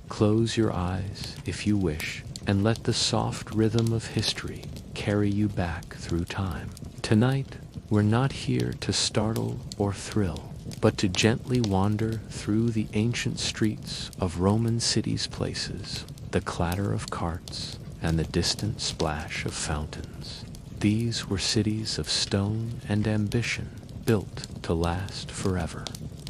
Close your eyes if you wish, and let the soft rhythm of history carry you back through time. Tonight, we're not here to startle or thrill, but to gently wander through the ancient streets of Roman cities' places, the clatter of carts and the distant splash of fountains. These were cities of stone and ambition, built to last forever.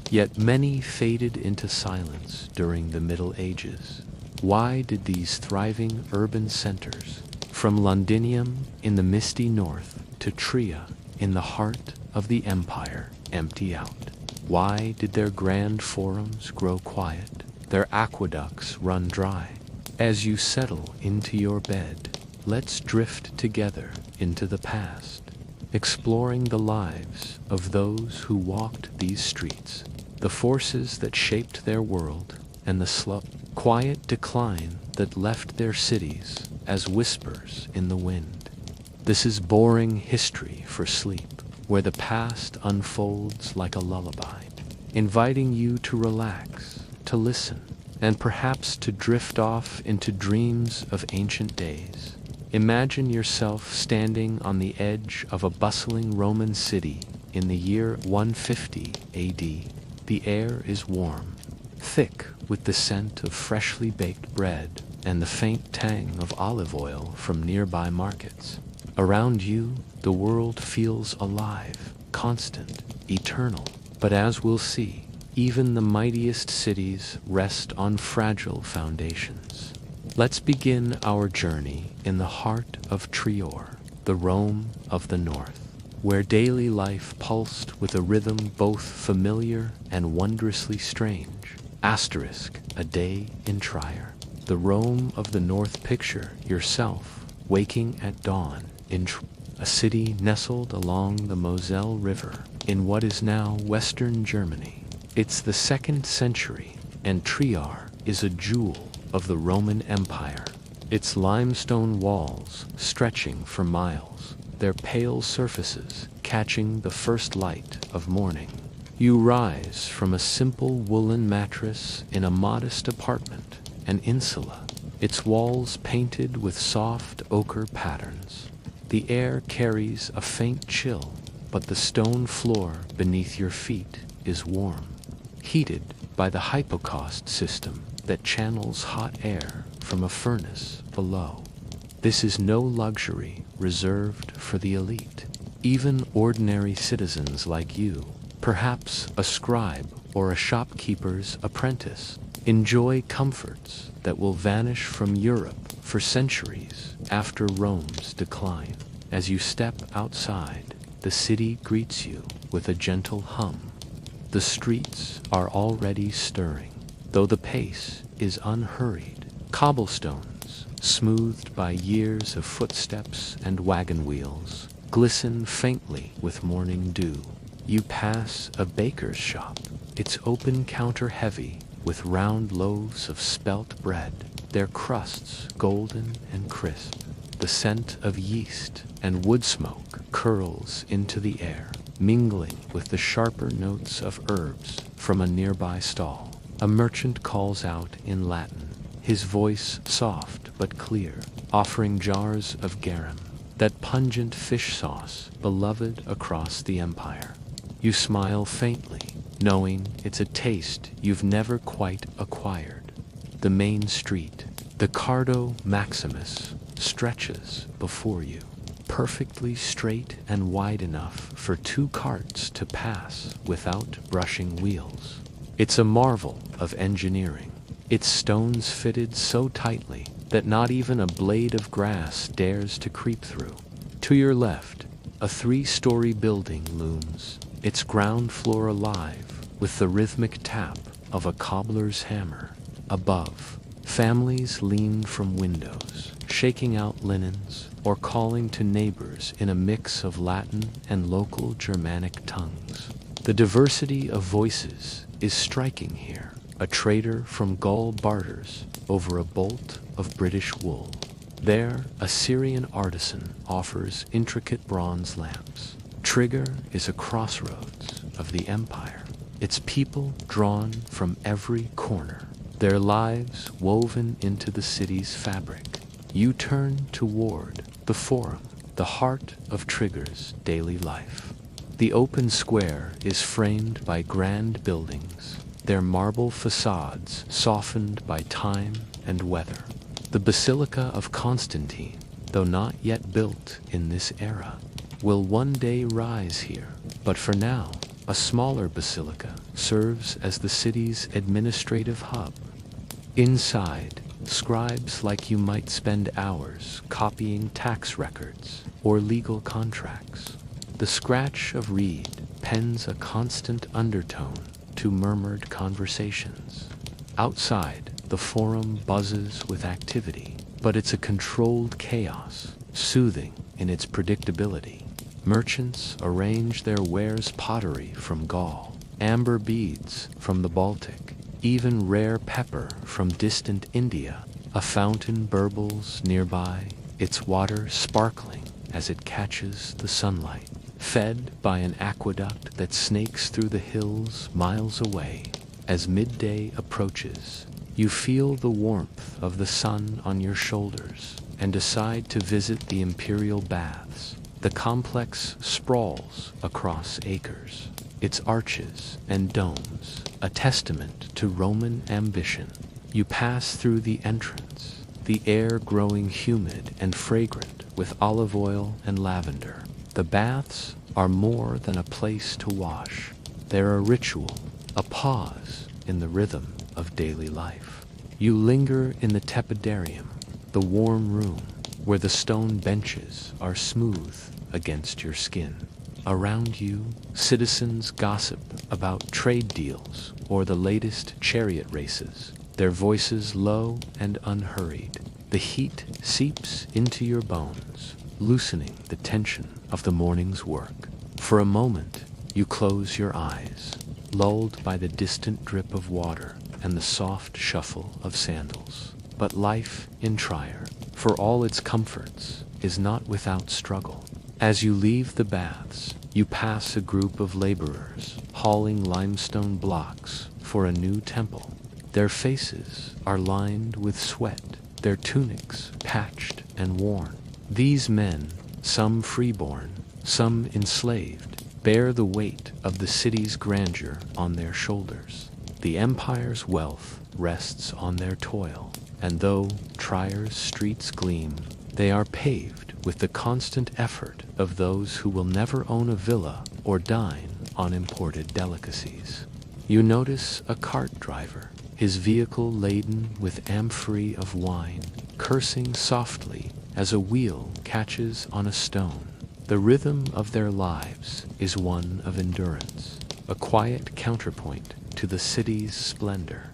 Yet many faded into silence during the Middle Ages. Why did these thriving urban centers, from Londinium in the misty north to Trier in the heart of the empire, empty out? Why did their grand forums grow quiet, their aqueducts run dry? As you settle into your bed, let's drift together into the past, exploring the lives of those who walked these streets, the forces that shaped their world, and the slow, quiet decline that left their cities as whispers in the wind. This is boring history for sleep, where the past unfolds like a lullaby, inviting you to relax, to listen, and perhaps to drift off into dreams of ancient days. Imagine yourself standing on the edge of a bustling Roman city in the year 150 AD. The air is warm, thick with the scent of freshly baked bread and the faint tang of olive oil from nearby markets. Around you, the world feels alive, constant, eternal. But as we'll see, even the mightiest cities rest on fragile foundations. Let's begin our journey in the heart of Trier, the Rome of the North, where daily life pulsed with a rhythm both familiar and wondrously strange. Asterisk, a day in Trier. The Rome of the North. Picture yourself waking at dawn in a city nestled along the Moselle River in what is now Western Germany. It's the 2nd century, and Trier is a jewel of the Roman Empire. Its limestone walls stretching for miles, their pale surfaces catching the first light of morning. You rise from a simple woolen mattress in a modest apartment, an insula, its walls painted with soft ochre patterns. The air carries a faint chill, but the stone floor beneath your feet is warm, heated by the hypocaust system that channels hot air from a furnace below. This is no luxury reserved for the elite. Even ordinary citizens like you, perhaps a scribe or a shopkeeper's apprentice, enjoy comforts that will vanish from Europe for centuries after Rome's decline. As you step outside, the city greets you with a gentle hum. The streets are already stirring, though the pace is unhurried. Cobblestones, smoothed by years of footsteps and wagon wheels, glisten faintly with morning dew. You pass a baker's shop, its open counter heavy with round loaves of spelt bread, their crusts golden and crisp. The scent of yeast and wood smoke curls into the air, mingling with the sharper notes of herbs from a nearby stall. A merchant calls out in Latin, his voice soft but clear, offering jars of garum, that pungent fish sauce beloved across the empire. You smile faintly, knowing it's a taste you've never quite acquired. The main street, the Cardo Maximus, stretches before you, perfectly straight and wide enough for 2 carts to pass without brushing wheels. It's a marvel of engineering, its stones fitted so tightly that not even a blade of grass dares to creep through. To your left, a 3-story building looms, its ground floor alive with the rhythmic tap of a cobbler's hammer. Above, families lean from windows, shaking out linens or calling to neighbors in a mix of Latin and local Germanic tongues. The diversity of voices is striking here. A trader from Gaul barters over a bolt of British wool. There, a Syrian artisan offers intricate bronze lamps. Trier is a crossroads of the empire, its people drawn from every corner, their lives woven into the city's fabric. You turn toward the Forum, the heart of Trigger's daily life. The open square is framed by grand buildings, their marble facades softened by time and weather. The Basilica of Constantine, though not yet built in this era, will one day rise here, but for now, a smaller basilica serves as the city's administrative hub. Inside, scribes like you might spend hours copying tax records or legal contracts. The scratch of reed pens a constant undertone to murmured conversations. Outside, the Forum buzzes with activity, but it's a controlled chaos, soothing in its predictability. Merchants arrange their wares: pottery from Gaul, amber beads from the Baltic, even rare pepper from distant India. A fountain burbles nearby, its water sparkling as it catches the sunlight, fed by an aqueduct that snakes through the hills miles away. As midday approaches, you feel the warmth of the sun on your shoulders and decide to visit the imperial baths. The complex sprawls across acres, its arches and domes, a testament to Roman ambition. You pass through the entrance, the air growing humid and fragrant with olive oil and lavender. The baths are more than a place to wash. They're a ritual, a pause in the rhythm of daily life. You linger in the tepidarium, the warm room where the stone benches are smooth against your skin. Around you, citizens gossip about trade deals or the latest chariot races, their voices low and unhurried. The heat seeps into your bones, loosening the tension of the morning's work. For a moment, you close your eyes, lulled by the distant drip of water and the soft shuffle of sandals. But life in Trier, for all its comforts, is not without struggle. As you leave the baths, you pass a group of laborers hauling limestone blocks for a new temple. Their faces are lined with sweat, their tunics patched and worn. These men, some freeborn, some enslaved, bear the weight of the city's grandeur on their shoulders. The empire's wealth rests on their toil, and though Trier's streets gleam, they are paved with the constant effort of those who will never own a villa or dine on imported delicacies. You notice a cart driver, his vehicle laden with amphorae of wine, cursing softly as a wheel catches on a stone. The rhythm of their lives is one of endurance, a quiet counterpoint to the city's splendor.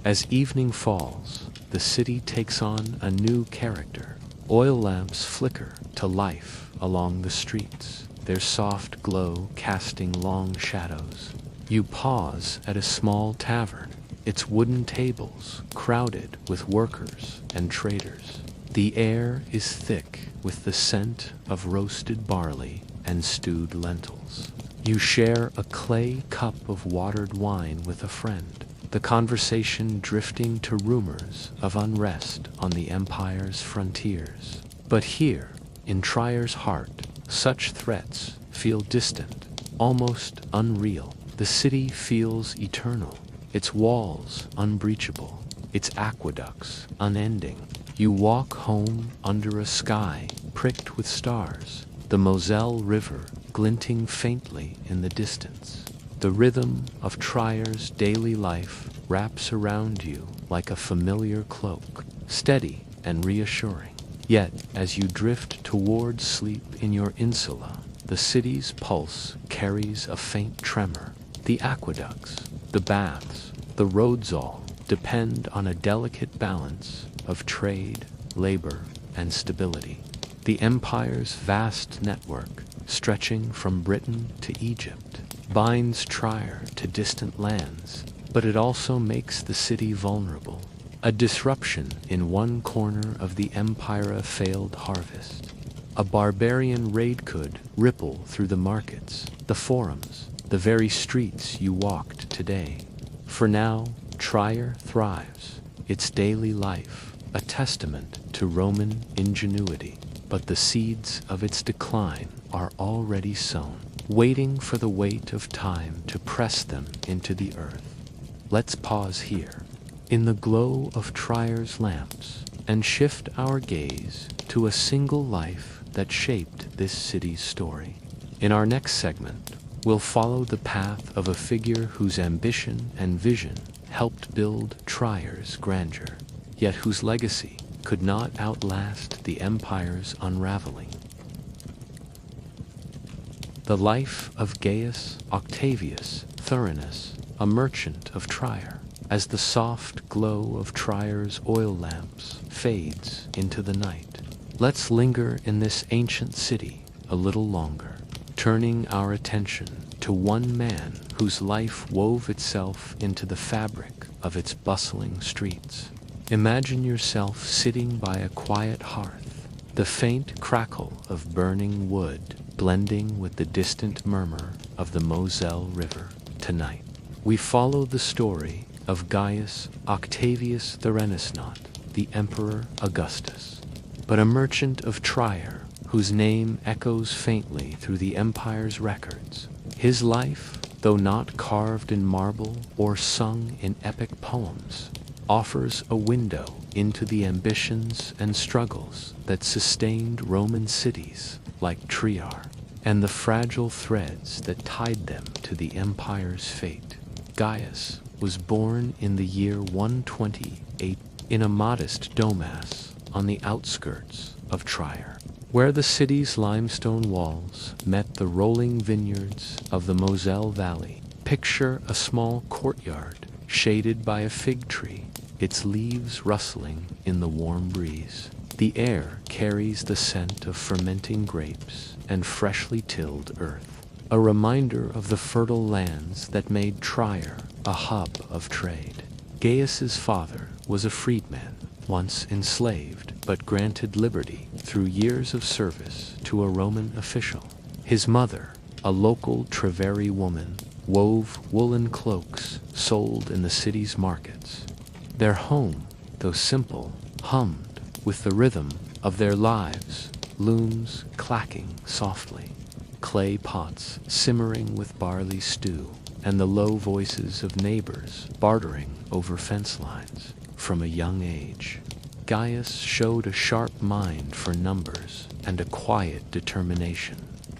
As evening falls, the city takes on a new character. Oil lamps flicker to life along the streets, their soft glow casting long shadows. You pause at a small tavern, its wooden tables crowded with workers and traders. The air is thick with the scent of roasted barley and stewed lentils. You share a clay cup of watered wine with a friend, the conversation drifting to rumors of unrest on the empire's frontiers. But here, in Trier's heart, such threats feel distant, almost unreal. The city feels eternal, its walls unbreachable, its aqueducts unending. You walk home under a sky pricked with stars, the Moselle River glinting faintly in the distance. The rhythm of Trier's daily life wraps around you like a familiar cloak, steady and reassuring. Yet, as you drift towards sleep in your insula, the city's pulse carries a faint tremor. The aqueducts, the baths, the roads all depend on a delicate balance of trade, labor, and stability. The empire's vast network, stretching from Britain to Egypt, binds Trier to distant lands, but it also makes the city vulnerable. A disruption in one corner of the empire failed harvest. A barbarian raid could ripple through the markets, the forums, the very streets you walked today. For now, Trier thrives, its daily life a testament to Roman ingenuity, but the seeds of its decline are already sown, waiting for the weight of time to press them into the earth. Let's pause here, in the glow of Trier's lamps, and shift our gaze to a single life that shaped this city's story. In our next segment, we'll follow the path of a figure whose ambition and vision helped build Trier's grandeur, yet whose legacy could not outlast the empire's unraveling. The life of Gaius Octavius Thurinus, a merchant of Trier, as the soft glow of Trier's oil lamps fades into the night. Let's linger in this ancient city a little longer, turning our attention to one man whose life wove itself into the fabric of its bustling streets. Imagine yourself sitting by a quiet hearth, the faint crackle of burning wood blending with the distant murmur of the Moselle River. Tonight, we follow the story of Gaius Octavius Thurinus, not the Emperor Augustus, but a merchant of Trier whose name echoes faintly through the empire's records. His life, though not carved in marble or sung in epic poems, offers a window into the ambitions and struggles that sustained Roman cities like Trier, and the fragile threads that tied them to the empire's fate. Gaius was born in the year 128 in a modest domus on the outskirts of Trier, where the city's limestone walls met the rolling vineyards of the Moselle Valley. Picture a small courtyard shaded by a fig tree, its leaves rustling in the warm breeze. The air carries the scent of fermenting grapes and freshly tilled earth, a reminder of the fertile lands that made Trier a hub of trade. Gaius's father was a freedman, once enslaved, but granted liberty through years of service to a Roman official. His mother, a local Treveri woman, wove woolen cloaks sold in the city's markets. Their home, though simple, hummed with the rhythm of their lives, looms clacking softly, clay pots simmering with barley stew, and the low voices of neighbors bartering over fence lines. From a young age, Gaius showed a sharp mind for numbers and a quiet determination.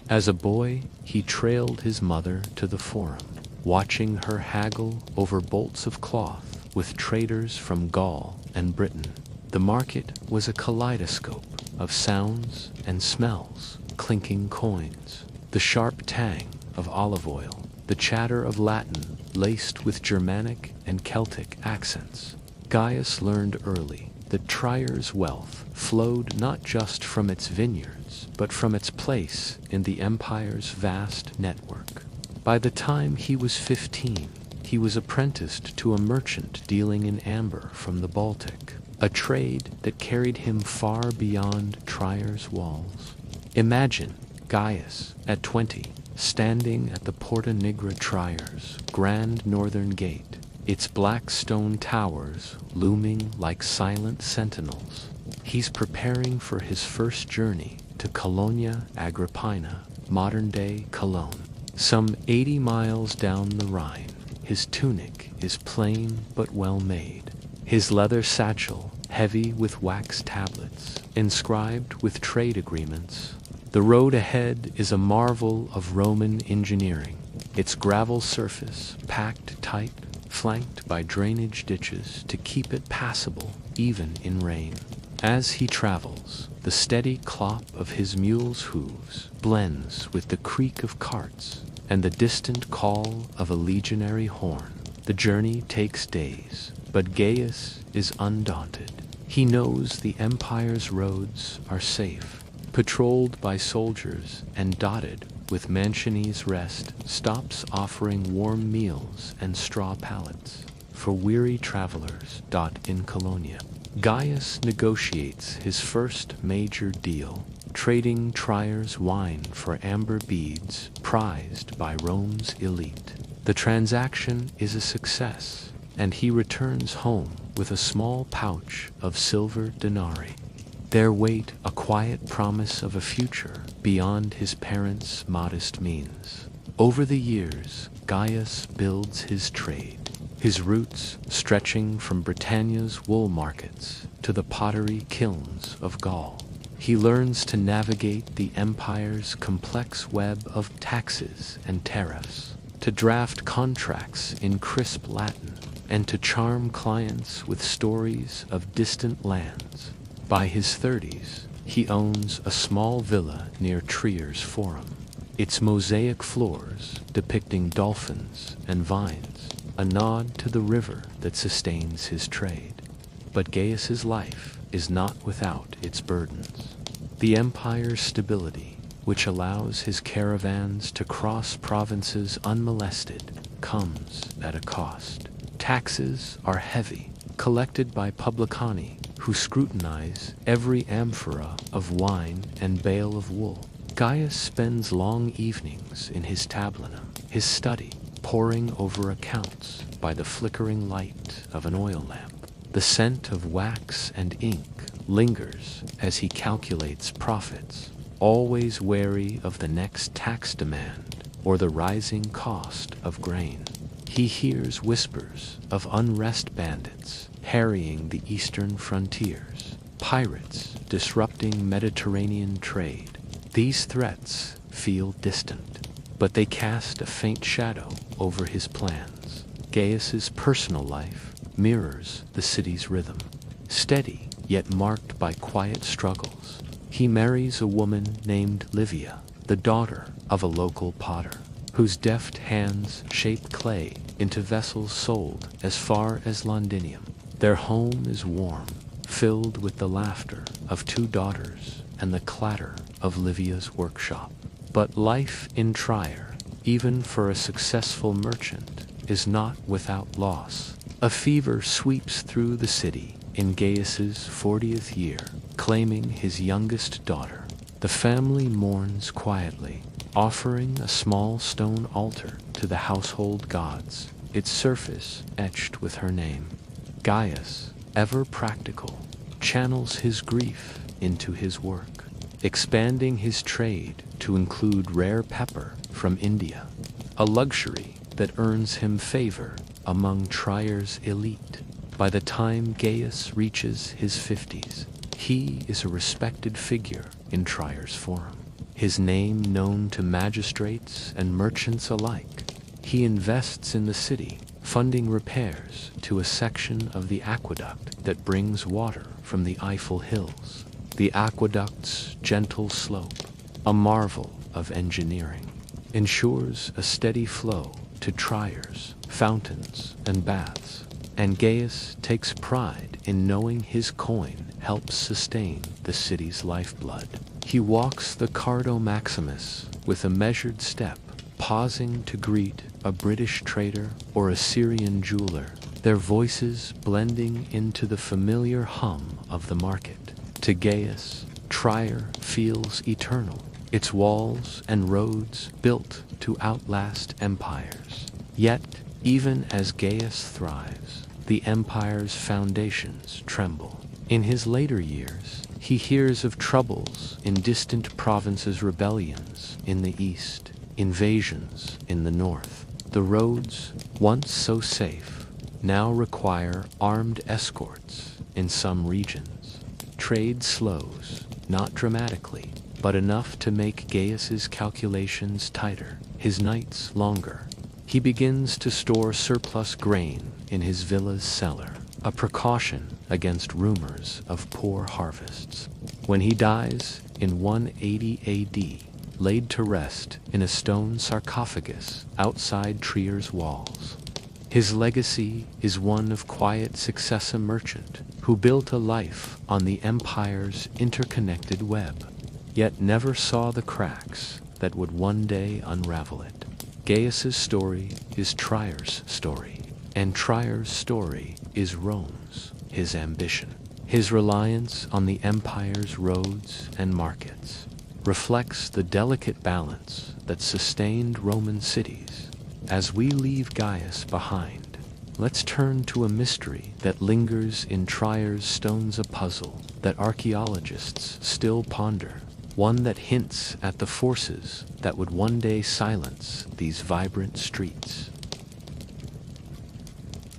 As a boy, he trailed his mother to the forum, watching her haggle over bolts of cloth with traders from Gaul and Britain. The market was a kaleidoscope of sounds and smells, clinking coins, the sharp tang of olive oil, the chatter of Latin laced with Germanic and Celtic accents. Gaius learned early that Trier's wealth flowed not just from its vineyards, but from its place in the empire's vast network. By the time he was 15, he was apprenticed to a merchant dealing in amber from the Baltic, a trade that carried him far beyond Trier's walls. Imagine Gaius, at 20, standing at the Porta Nigra Trier's grand northern gate, its black stone towers looming like silent sentinels. He's preparing for his first journey to Colonia Agrippina, modern-day Cologne. Some 80 miles down the Rhine, his tunic is plain but well-made, his leather satchel heavy with wax tablets, inscribed with trade agreements. The road ahead is a marvel of Roman engineering, its gravel surface packed tight, flanked by drainage ditches to keep it passable even in rain. As he travels, the steady clop of his mule's hooves blends with the creak of carts and the distant call of a legionary horn. The journey takes days, but Gaius is undaunted. He knows the empire's roads are safe, patrolled by soldiers and dotted with Mancinese rest stops offering warm meals and straw pallets for weary travelers. In Colonia, Gaius negotiates his first major deal, trading Trier's wine for amber beads prized by Rome's elite. The transaction is a success, and he returns home with a small pouch of silver denarii. Their weight a quiet promise of a future beyond his parents' modest means. Over the years, Gaius builds his trade, his roots stretching from Britannia's wool markets to the pottery kilns of Gaul. He learns to navigate the empire's complex web of taxes and tariffs, to draft contracts in crisp Latin, and to charm clients with stories of distant lands. By his 30s, he owns a small villa near Trier's Forum, its mosaic floors depicting dolphins and vines, a nod to the river that sustains his trade. But Gaius's life is not without its burdens. The empire's stability, which allows his caravans to cross provinces unmolested, comes at a cost. Taxes are heavy, collected by publicani, who scrutinize every amphora of wine and bale of wool. Gaius spends long evenings in his tablinum, his study, poring over accounts by the flickering light of an oil lamp. The scent of wax and ink lingers as he calculates profits, always wary of the next tax demand or the rising cost of grain. He hears whispers of unrest bandits harrying the eastern frontiers, pirates disrupting Mediterranean trade. These threats feel distant, but they cast a faint shadow over his plans. Gaius's personal life mirrors the city's rhythm, steady yet marked by quiet struggles. He marries a woman named Livia, the daughter of a local potter, whose deft hands shape clay into vessels sold as far as Londinium. Their home is warm, filled with the laughter of two daughters and the clatter of Livia's workshop. But life in Trier, even for a successful merchant, is not without loss. A fever sweeps through the city in Gaius's 40th year, claiming his youngest daughter. The family mourns quietly, offering a small stone altar to the household gods, its surface etched with her name. Gaius, ever practical, channels his grief into his work, expanding his trade to include rare pepper from India, a luxury that earns him favor among Trier's elite. By the time Gaius reaches his 50s, he is a respected figure in Trier's Forum, his name known to magistrates and merchants alike. He invests in the city, funding repairs to a section of the aqueduct that brings water from the Eifel Hills. The aqueduct's gentle slope, a marvel of engineering, ensures a steady flow to Trier's fountains and baths, and Gaius takes pride in knowing his coin helps sustain the city's lifeblood. He walks the Cardo Maximus with a measured step, pausing to greet a British trader or a Syrian jeweler, their voices blending into the familiar hum of the market. To Gaius, Trier feels eternal, its walls and roads built to outlast empires. Yet, even as Gaius thrives, the empire's foundations tremble. In his later years, he hears of troubles in distant provinces, rebellions in the east, invasions in the north. The roads, once so safe, now require armed escorts in some regions. Trade slows, not dramatically, but enough to make Gaius's calculations tighter, his nights longer. He begins to store surplus grain in his villa's cellar, a precaution against rumors of poor harvests. When he dies in 180 AD, laid to rest in a stone sarcophagus outside Trier's walls, his legacy is one of quiet success, a merchant who built a life on the empire's interconnected web, yet never saw the cracks that would one day unravel it. Gaius's story is Trier's story, and Trier's story is Rome's, his ambition. His reliance on the empire's roads and markets reflects the delicate balance that sustained Roman cities. As we leave Gaius behind, let's turn to a mystery that lingers in Trier's stones, a puzzle that archaeologists still ponder, one that hints at the forces that would one day silence these vibrant streets.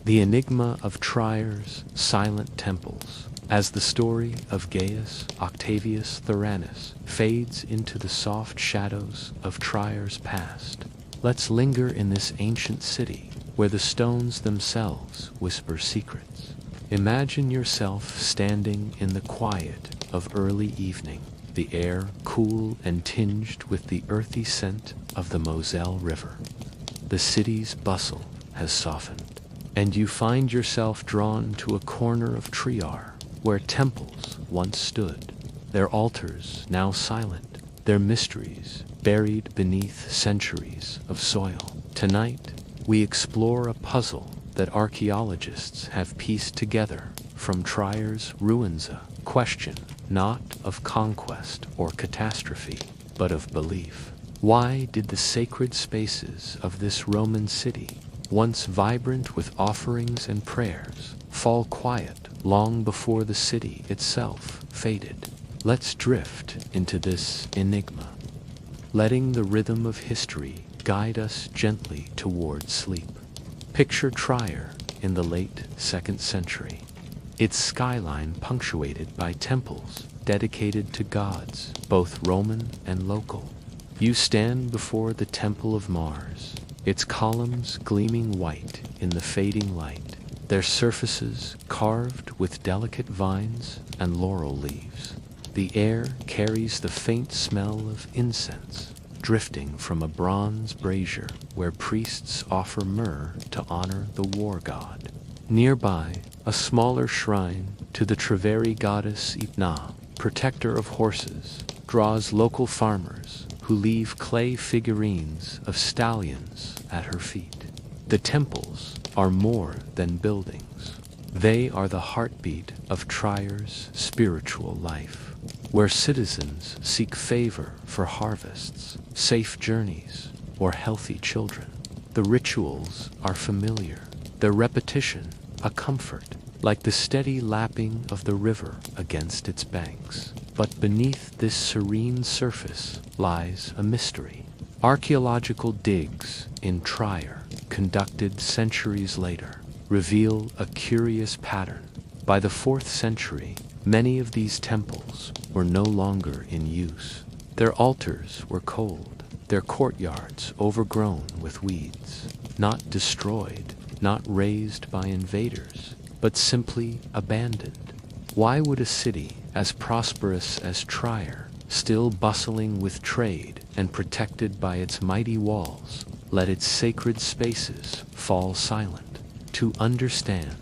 The enigma of Trier's silent temples, as the story of Gaius Octavius Tyrannus fades into the soft shadows of Trier's past. Let's linger in this ancient city where the stones themselves whisper secrets. Imagine yourself standing in the quiet of early evening, the air cool and tinged with the earthy scent of the Moselle River. The city's bustle has softened, and you find yourself drawn to a corner of Trier where temples once stood, their altars now silent, their mysteries buried beneath centuries of soil. Tonight, we explore a puzzle that archaeologists have pieced together from Trier's ruins, a question not of conquest or catastrophe, but of belief. Why did the sacred spaces of this Roman city, once vibrant with offerings and prayers, fall quiet long before the city itself faded? Let's drift into this enigma, letting the rhythm of history guide us gently towards sleep. Picture Trier in the late 2nd century, its skyline punctuated by temples dedicated to gods, both Roman and local. You stand before the Temple of Mars, its columns gleaming white in the fading light, their surfaces carved with delicate vines and laurel leaves. The air carries the faint smell of incense, drifting from a bronze brazier where priests offer myrrh to honor the war god. Nearby, a smaller shrine to the Treveri goddess Itna, protector of horses, draws local farmers who leave clay figurines of stallions at her feet. The temples are more than buildings. They are the heartbeat of Trier's spiritual life, where citizens seek favor for harvests, safe journeys, or healthy children. The rituals are familiar, their repetition a comfort, like the steady lapping of the river against its banks. But beneath this serene surface lies a mystery. Archaeological digs in Trier, conducted centuries later, reveal a curious pattern. By the 4th century, many of these temples were no longer in use. Their altars were cold, their courtyards overgrown with weeds, not destroyed, not razed by invaders, but simply abandoned. Why would a city as prosperous as Trier, still bustling with trade and protected by its mighty walls, let its sacred spaces fall silent? To understand,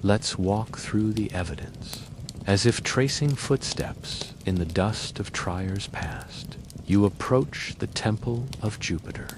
let's walk through the evidence. As if tracing footsteps in the dust of Trier's past, you approach the Temple of Jupiter,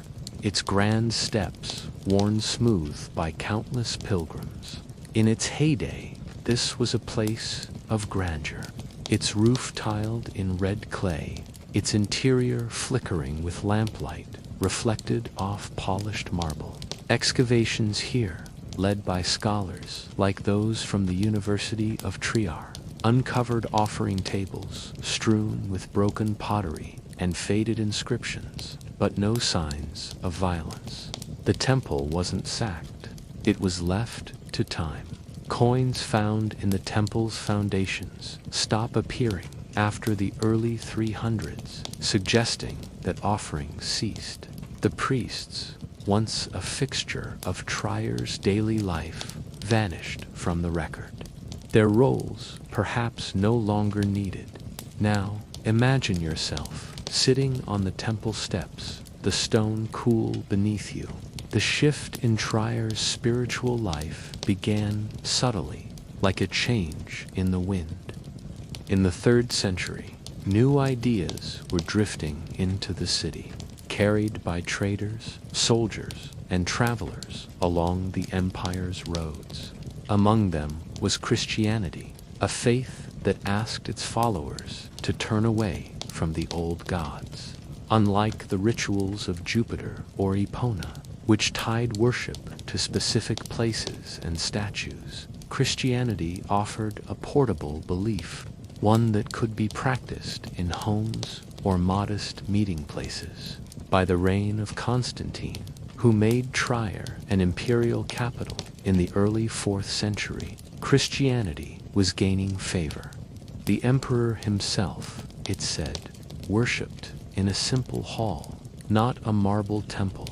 its grand steps worn smooth by countless pilgrims. In its heyday, this was a place of grandeur, its roof tiled in red clay, its interior flickering with lamplight reflected off polished marble. Excavations here, led by scholars like those from the University of Trier, uncovered offering tables strewn with broken pottery and faded inscriptions, but no signs of violence. The temple wasn't sacked, it was left to time. Coins found in the temple's foundations stop appearing after the early 300s, suggesting that offerings ceased. The priests, once a fixture of Trier's daily life, vanished from the record. Their roles perhaps no longer needed. Now, imagine yourself sitting on the temple steps, the stone cool beneath you. The shift in Trier's spiritual life began subtly, like a change in the wind. In the 3rd century, new ideas were drifting into the city, carried by traders, soldiers, and travelers along the empire's roads. Among them was Christianity, a faith that asked its followers to turn away from the old gods. Unlike the rituals of Jupiter or Epona, which tied worship to specific places and statues. Christianity offered a portable belief, one that could be practiced in homes or modest meeting places. By the reign of Constantine, who made Trier an imperial capital in the early 4th century, Christianity was gaining favor. The emperor himself, it said, worshipped in a simple hall, not a marble temple,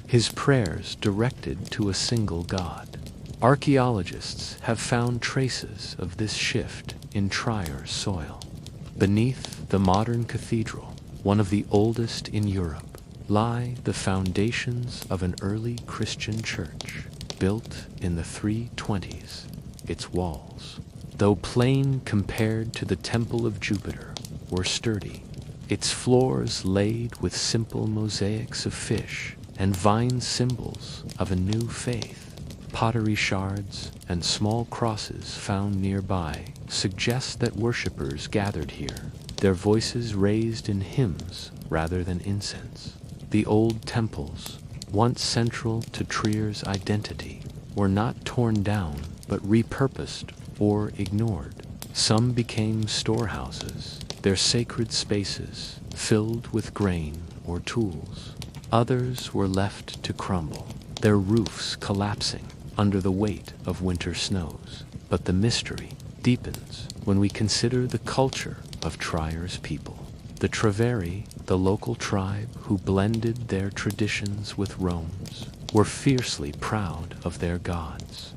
his prayers directed to a single God. Archaeologists have found traces of this shift in Trier's soil. Beneath the modern cathedral, one of the oldest in Europe, lie the foundations of an early Christian church, built in the 320s. Its walls, though plain compared to the Temple of Jupiter, were sturdy, its floors laid with simple mosaics of fish and vine symbols of a new faith. Pottery shards and small crosses found nearby suggest that worshippers gathered here, their voices raised in hymns rather than incense. The old temples, once central to Trier's identity, were not torn down but repurposed or ignored. Some became storehouses, their sacred spaces filled with grain or tools. Others were left to crumble, their roofs collapsing under the weight of winter snows. But the mystery deepens when we consider the culture of Trier's people. The Treveri, the local tribe who blended their traditions with Rome's, were fiercely proud of their gods.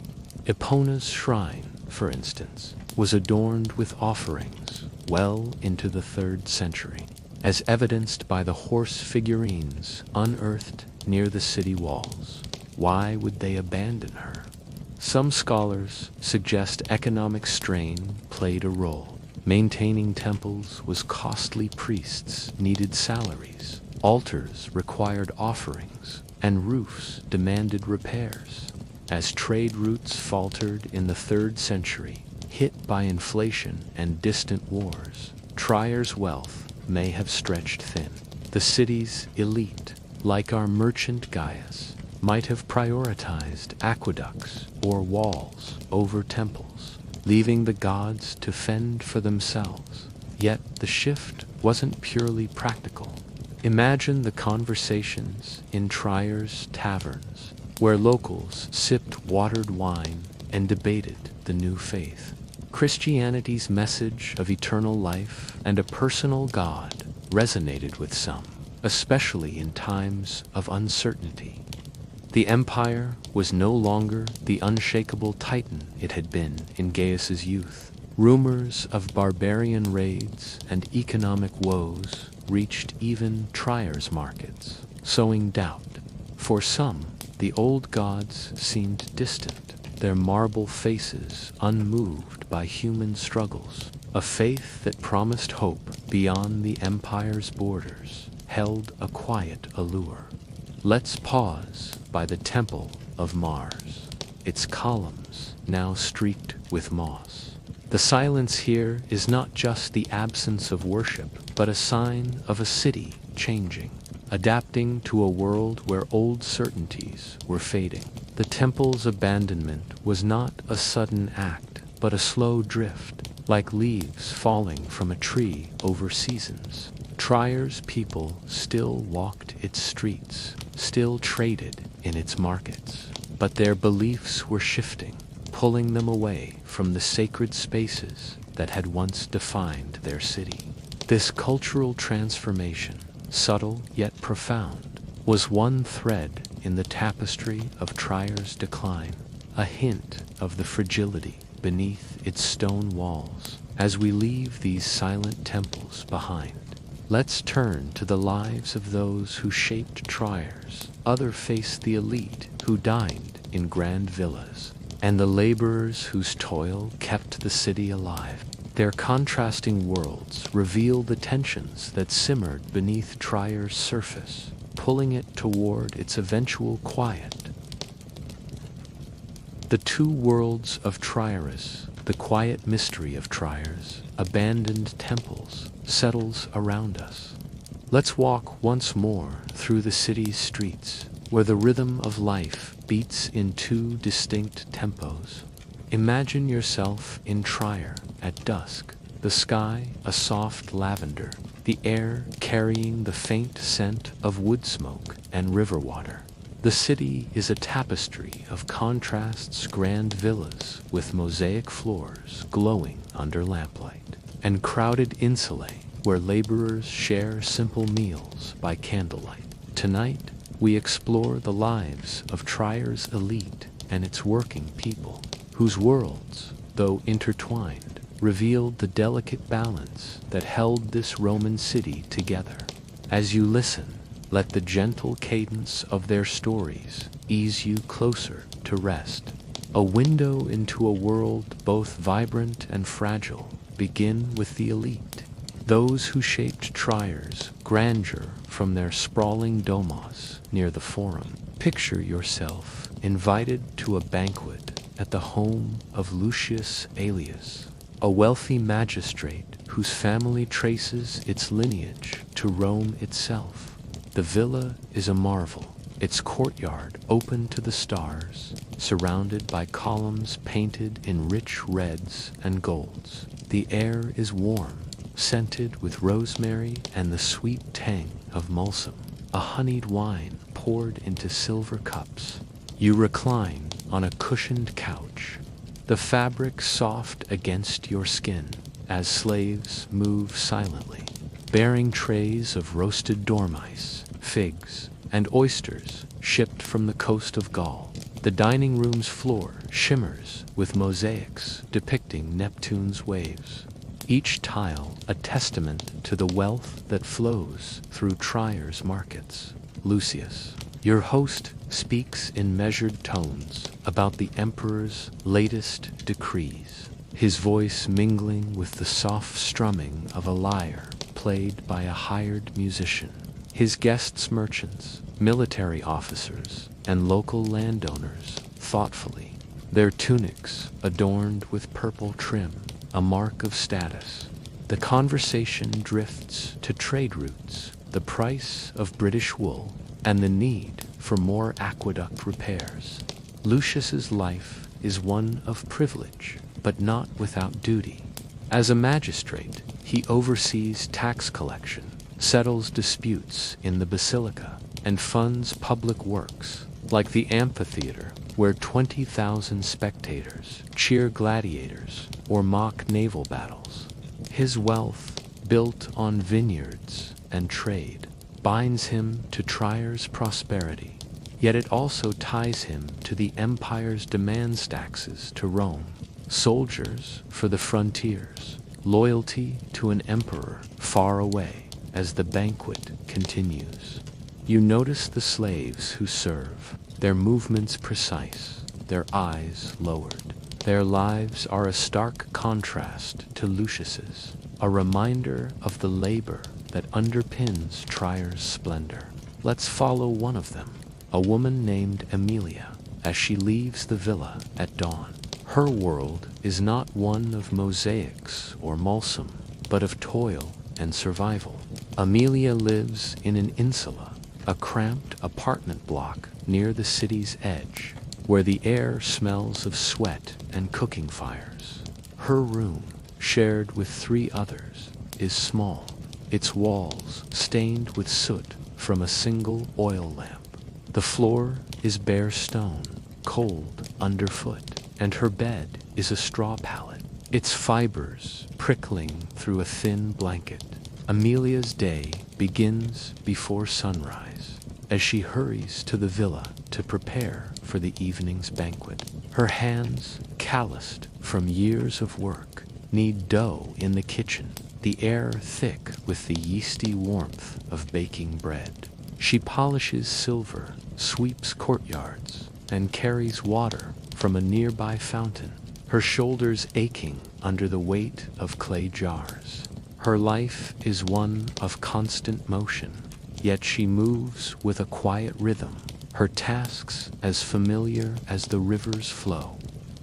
Epona's shrine, for instance, was adorned with offerings well into the 3rd century, as evidenced by the horse figurines unearthed near the city walls. Why would they abandon her? Some scholars suggest economic strain played a role. Maintaining temples was costly, priests needed salaries, altars required offerings, and roofs demanded repairs. As trade routes faltered in the 3rd century, hit by inflation and distant wars, Trier's wealth may have stretched thin. The city's elite, like our merchant Gaius, might have prioritized aqueducts or walls over temples, leaving the gods to fend for themselves. Yet the shift wasn't purely practical. Imagine the conversations in Trier's taverns, where locals sipped watered wine and debated the new faith. Christianity's message of eternal life and a personal God resonated with some, especially in times of uncertainty. The empire was no longer the unshakable titan it had been in Gaius's youth. Rumors of barbarian raids and economic woes reached even Trier's markets, sowing doubt. For some, the old gods seemed distant, their marble faces unmoved by human struggles. A faith that promised hope beyond the empire's borders held a quiet allure. Let's pause by the Temple of Mars, its columns now streaked with moss. The silence here is not just the absence of worship, but a sign of a city changing, adapting to a world where old certainties were fading. The temple's abandonment was not a sudden act, but a slow drift, like leaves falling from a tree over seasons. Trier's people still walked its streets, still traded in its markets, but their beliefs were shifting, pulling them away from the sacred spaces that had once defined their city. This cultural transformation, subtle yet profound, was one thread in the tapestry of Trier's decline, a hint of the fragility beneath its stone walls. As we leave these silent temples behind, let's turn to the lives of those who shaped Trier's. Others faced the elite who dined in grand villas, and the laborers whose toil kept the city alive. Their contrasting worlds reveal the tensions that simmered beneath Trier's surface, pulling it toward its eventual quiet. The two worlds of Trierus, the quiet mystery of Trier's abandoned temples, settles around us. Let's walk once more through the city's streets, where the rhythm of life beats in two distinct tempos. Imagine yourself in Trier at dusk, the sky a soft lavender, the air carrying the faint scent of wood smoke and river water. The city is a tapestry of contrasts, grand villas with mosaic floors glowing under lamplight, and crowded insulae where laborers share simple meals by candlelight. Tonight, we explore the lives of Trier's elite and its working people, whose worlds, though intertwined, revealed the delicate balance that held this Roman city together. As you listen, let the gentle cadence of their stories ease you closer to rest. A window into a world both vibrant and fragile. Begin with the elite, those who shaped Trier's grandeur from their sprawling domos near the Forum. Picture yourself invited to a banquet at the home of Lucius Aelius, a wealthy magistrate whose family traces its lineage to Rome itself. The villa is a marvel, its courtyard open to the stars, surrounded by columns painted in rich reds and golds. The air is warm, scented with rosemary and the sweet tang of mulsum, a honeyed wine poured into silver cups. You recline on a cushioned couch, the fabric soft against your skin, as slaves move silently, bearing trays of roasted dormice, figs, and oysters shipped from the coast of Gaul. The dining room's floor shimmers with mosaics depicting Neptune's waves, each tile a testament to the wealth that flows through Trier's markets. Lucius, your host, speaks in measured tones about the emperor's latest decrees, his voice mingling with the soft strumming of a lyre played by a hired musician. His guests merchants, military officers, and local landowners thoughtfully, their tunics adorned with purple trim, a mark of status. The conversation drifts to trade routes, the price of British wool, and the need for more aqueduct repairs. Lucius's life is one of privilege, but not without duty. As a magistrate, he oversees tax collection, settles disputes in the basilica, and funds public works, like the amphitheater, where 20,000 spectators cheer gladiators or mock naval battles. His wealth, built on vineyards and trade, binds him to Trier's prosperity, yet it also ties him to the empire's demands taxes to Rome, soldiers for the frontiers, loyalty to an emperor far away. As the banquet continues, you notice the slaves who serve, their movements precise, their eyes lowered. Their lives are a stark contrast to Lucius's, a reminder of the labor that underpins Trier's splendor. Let's follow one of them, a woman named Amelia, as she leaves the villa at dawn. Her world is not one of mosaics or mulsum, but of toil and survival. Amelia lives in an insula, a cramped apartment block near the city's edge, where the air smells of sweat and cooking fires. Her room, shared with 3 others, is small, its walls stained with soot from a single oil lamp. The floor is bare stone, cold underfoot, and her bed is a straw pallet, its fibers prickling through a thin blanket. Amelia's day begins before sunrise, as she hurries to the villa to prepare for the evening's banquet. Her hands, calloused from years of work, knead dough in the kitchen, the air thick with the yeasty warmth of baking bread. She polishes silver, sweeps courtyards, and carries water from a nearby fountain, her shoulders aching under the weight of clay jars. Her life is one of constant motion, yet she moves with a quiet rhythm, her tasks as familiar as the river's flow.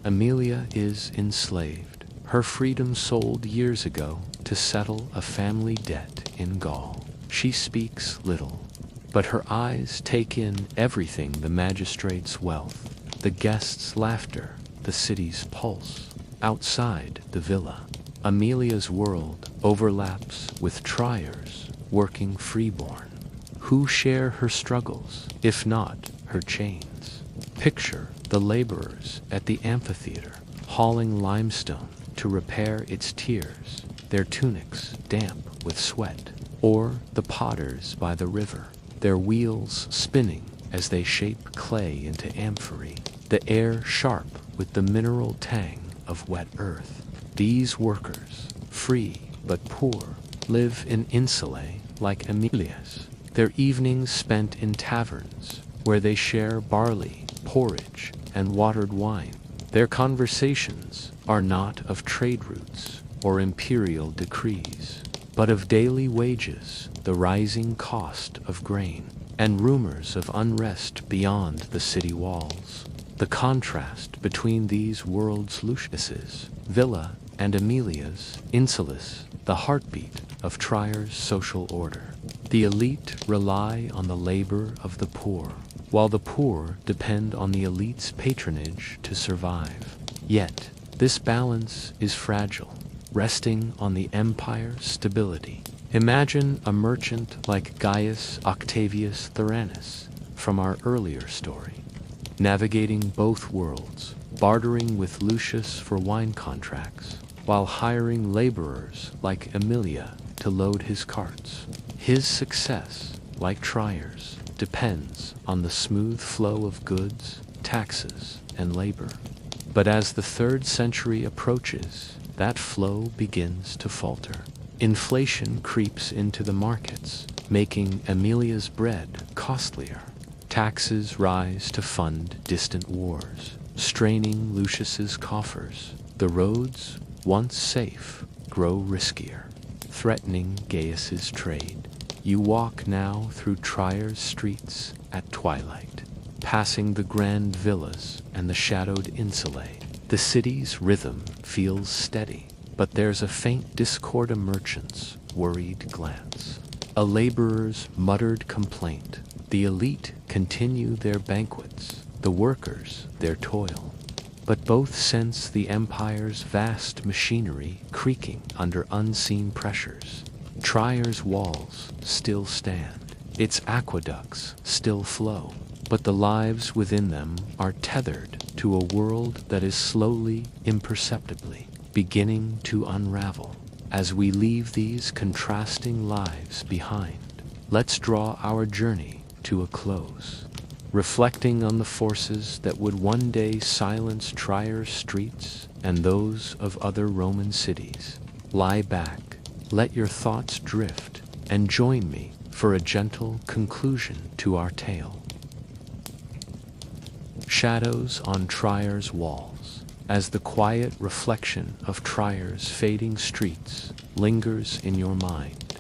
Amelia is enslaved, her freedom sold years ago to settle a family debt in Gaul. She speaks little, but her eyes take in everything: the magistrate's wealth, the guests' laughter, the city's pulse. Outside the villa, Amelia's world overlaps with Trier's working freeborn, who share her struggles, if not her chains. Picture the laborers at the amphitheater, hauling limestone to repair its tiers, their tunics damp with sweat, or the potters by the river, their wheels spinning as they shape clay into amphory, the air sharp with the mineral tang of wet earth. These workers, free but poor, live in insulae like Amelia's, their evenings spent in taverns where they share barley, porridge, and watered wine. Their conversations are not of trade routes or imperial decrees, but of daily wages, the rising cost of grain, and rumors of unrest beyond the city walls. The contrast between these worlds, Lucius's villa and Amelia's insulis, the heartbeat of Trier's social order. The elite rely on the labor of the poor, while the poor depend on the elite's patronage to survive. Yet, this balance is fragile, resting on the empire's stability. Imagine a merchant like Gaius Octavius Tyrannus from our earlier story, navigating both worlds, bartering with Lucius for wine contracts, while hiring laborers like Aemilia to load his carts. His success, like Trier's, depends on the smooth flow of goods, taxes, and labor. But as the 3rd century approaches, that flow begins to falter. Inflation creeps into the markets, making Amelia's bread costlier. Taxes rise to fund distant wars, straining Lucius's coffers. The roads, once safe, grow riskier, threatening Gaius's trade. You walk now through Trier's streets at twilight, passing the grand villas and the shadowed insulae. The city's rhythm feels steady, but there's a faint discord, a merchant's worried glance, a laborer's muttered complaint. The elite continue their banquets, the workers their toil, but both sense the empire's vast machinery creaking under unseen pressures. Trier's walls still stand, its aqueducts still flow, but the lives within them are tethered to a world that is slowly, imperceptibly, beginning to unravel. As we leave these contrasting lives behind, let's draw our journey to a close, reflecting on the forces that would one day silence Trier's streets and those of other Roman cities. Lie back, let your thoughts drift, and join me for a gentle conclusion to our tale. Shadows on Trier's walls, as the quiet reflection of Trier's fading streets lingers in your mind.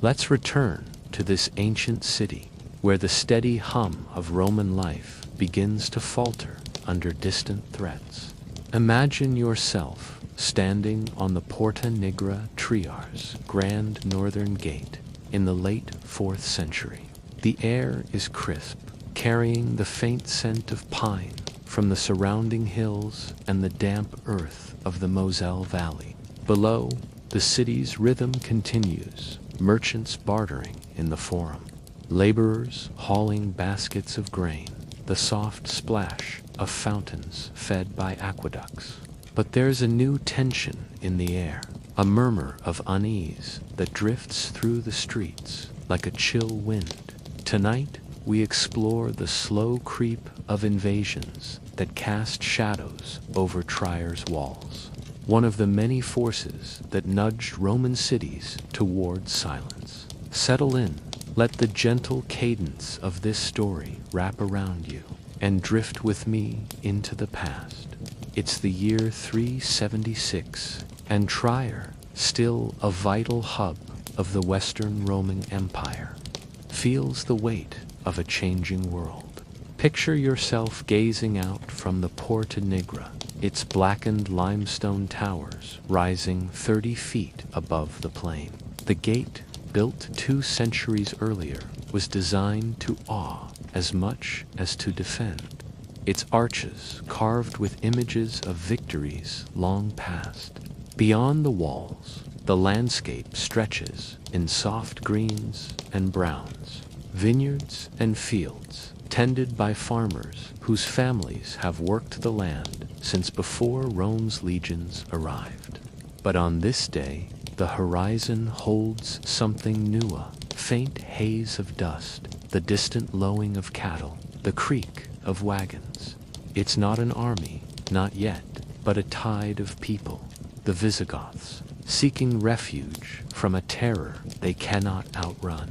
Let's return to this ancient city, where the steady hum of Roman life begins to falter under distant threats. Imagine yourself standing on the Porta Nigra Trier's grand northern gate in the late 4th century. The air is crisp, carrying the faint scent of pine from the surrounding hills and the damp earth of the Moselle Valley. Below, the city's rhythm continues, merchants bartering in the forum, laborers hauling baskets of grain, the soft splash of fountains fed by aqueducts. But there's a new tension in the air, a murmur of unease that drifts through the streets like a chill wind. Tonight, we explore the slow creep of invasions that cast shadows over Trier's walls, one of the many forces that nudged Roman cities toward silence. Settle in. Let the gentle cadence of this story wrap around you and drift with me into the past. It's the year 376, and Trier, still a vital hub of the Western Roman Empire, feels the weight of a changing world. Picture yourself gazing out from the Porta Nigra, its blackened limestone towers rising 30 feet above the plain. The gate, built 2 centuries earlier, was designed to awe as much as to defend. Its arches carved with images of victories long past. Beyond the walls, the landscape stretches in soft greens and browns, vineyards and fields, tended by farmers whose families have worked the land since before Rome's legions arrived. But on this day, the horizon holds something new, a faint haze of dust, the distant lowing of cattle, the creak of wagons. It's not an army, not yet, but a tide of people, the Visigoths, seeking refuge from a terror they cannot outrun.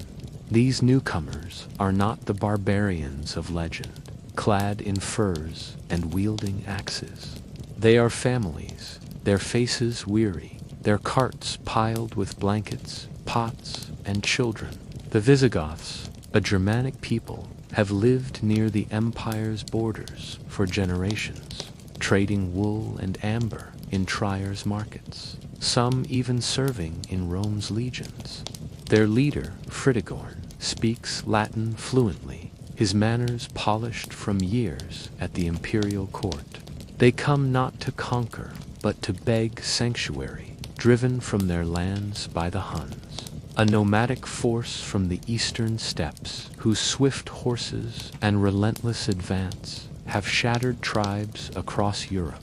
These newcomers are not the barbarians of legend, clad in furs and wielding axes. They are families, their faces weary, their carts piled with blankets, pots, and children. The Visigoths, a Germanic people, have lived near the empire's borders for generations, trading wool and amber in Trier's markets, some even serving in Rome's legions. Their leader, Fritigorn, speaks Latin fluently, his manners polished from years at the imperial court. They come not to conquer, but to beg sanctuary, driven from their lands by the Huns, a nomadic force from the eastern steppes, whose swift horses and relentless advance have shattered tribes across Europe.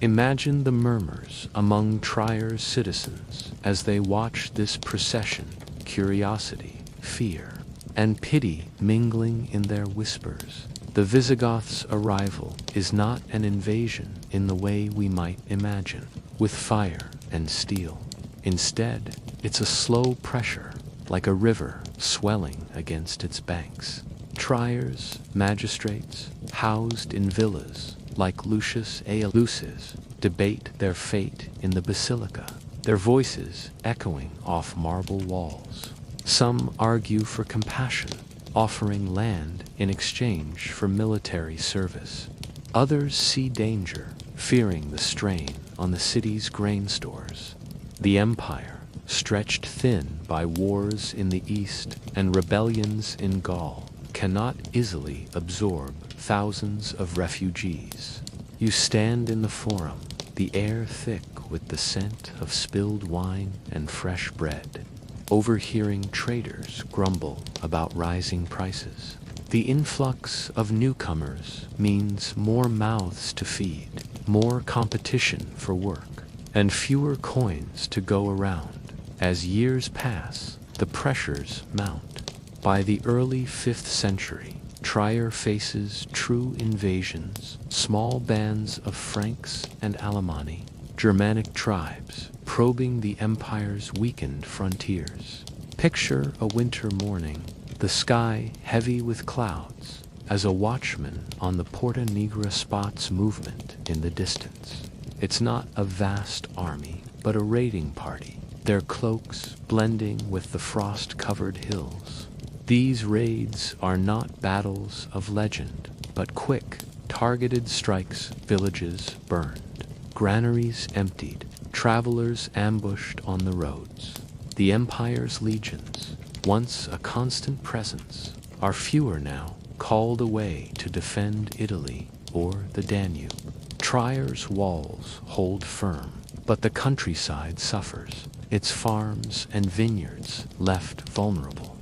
Imagine the murmurs among Trier's citizens as they watch this procession, curiosity, fear, and pity mingling in their whispers. The Visigoths' arrival is not an invasion in the way we might imagine, with fire and steel. Instead, it's a slow pressure, like a river swelling against its banks. Trier's magistrates, housed in villas like Lucius Aelus's, debate their fate in the basilica, their voices echoing off marble walls. Some argue for compassion, offering land in exchange for military service. Others see danger, fearing the strain on the city's grain stores. The empire, stretched thin by wars in the east and rebellions in Gaul, cannot easily absorb thousands of refugees. You stand in the forum, the air thick with the scent of spilled wine and fresh bread, overhearing traders grumble about rising prices. The influx of newcomers means more mouths to feed, more competition for work, and fewer coins to go around. As years pass, the pressures mount. By the early 5th century, Trier faces true invasions, small bands of Franks and Alemanni, Germanic tribes, probing the empire's weakened frontiers. Picture a winter morning, the sky heavy with clouds, as a watchman on the Porta Nigra spots movement in the distance. It's not a vast army, but a raiding party, their cloaks blending with the frost-covered hills. These raids are not battles of legend, but quick, targeted strikes, villages burned, granaries emptied, travelers ambushed on the roads. The empire's legions, once a constant presence, are fewer now, called away to defend Italy or the Danube. Trier's walls hold firm, but the countryside suffers, its farms and vineyards left vulnerable.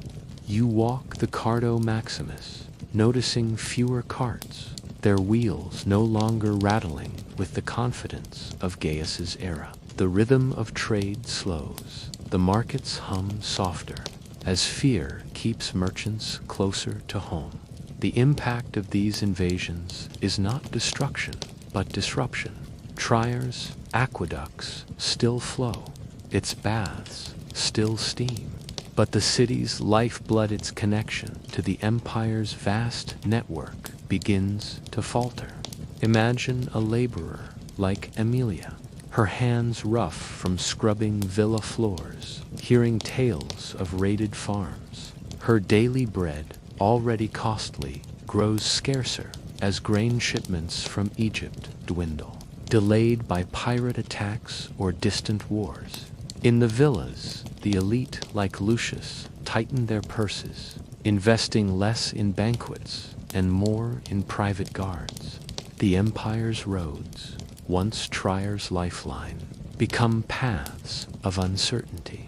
You walk the Cardo Maximus, noticing fewer carts, their wheels no longer rattling with the confidence of Gaius's era. The rhythm of trade slows, the markets hum softer, as fear keeps merchants closer to home. The impact of these invasions is not destruction, but disruption. Trier's aqueducts still flow, its baths still steam, but the city's lifeblood, its connection to the empire's vast network, begins to falter. Imagine a laborer like Emilia, her hands rough from scrubbing villa floors, hearing tales of raided farms. Her daily bread, already costly, grows scarcer as grain shipments from Egypt dwindle, delayed by pirate attacks or distant wars. In the villas, the elite like Lucius tighten their purses, investing less in banquets and more in private guards. The empire's roads, once Tryer's lifeline, become paths of uncertainty,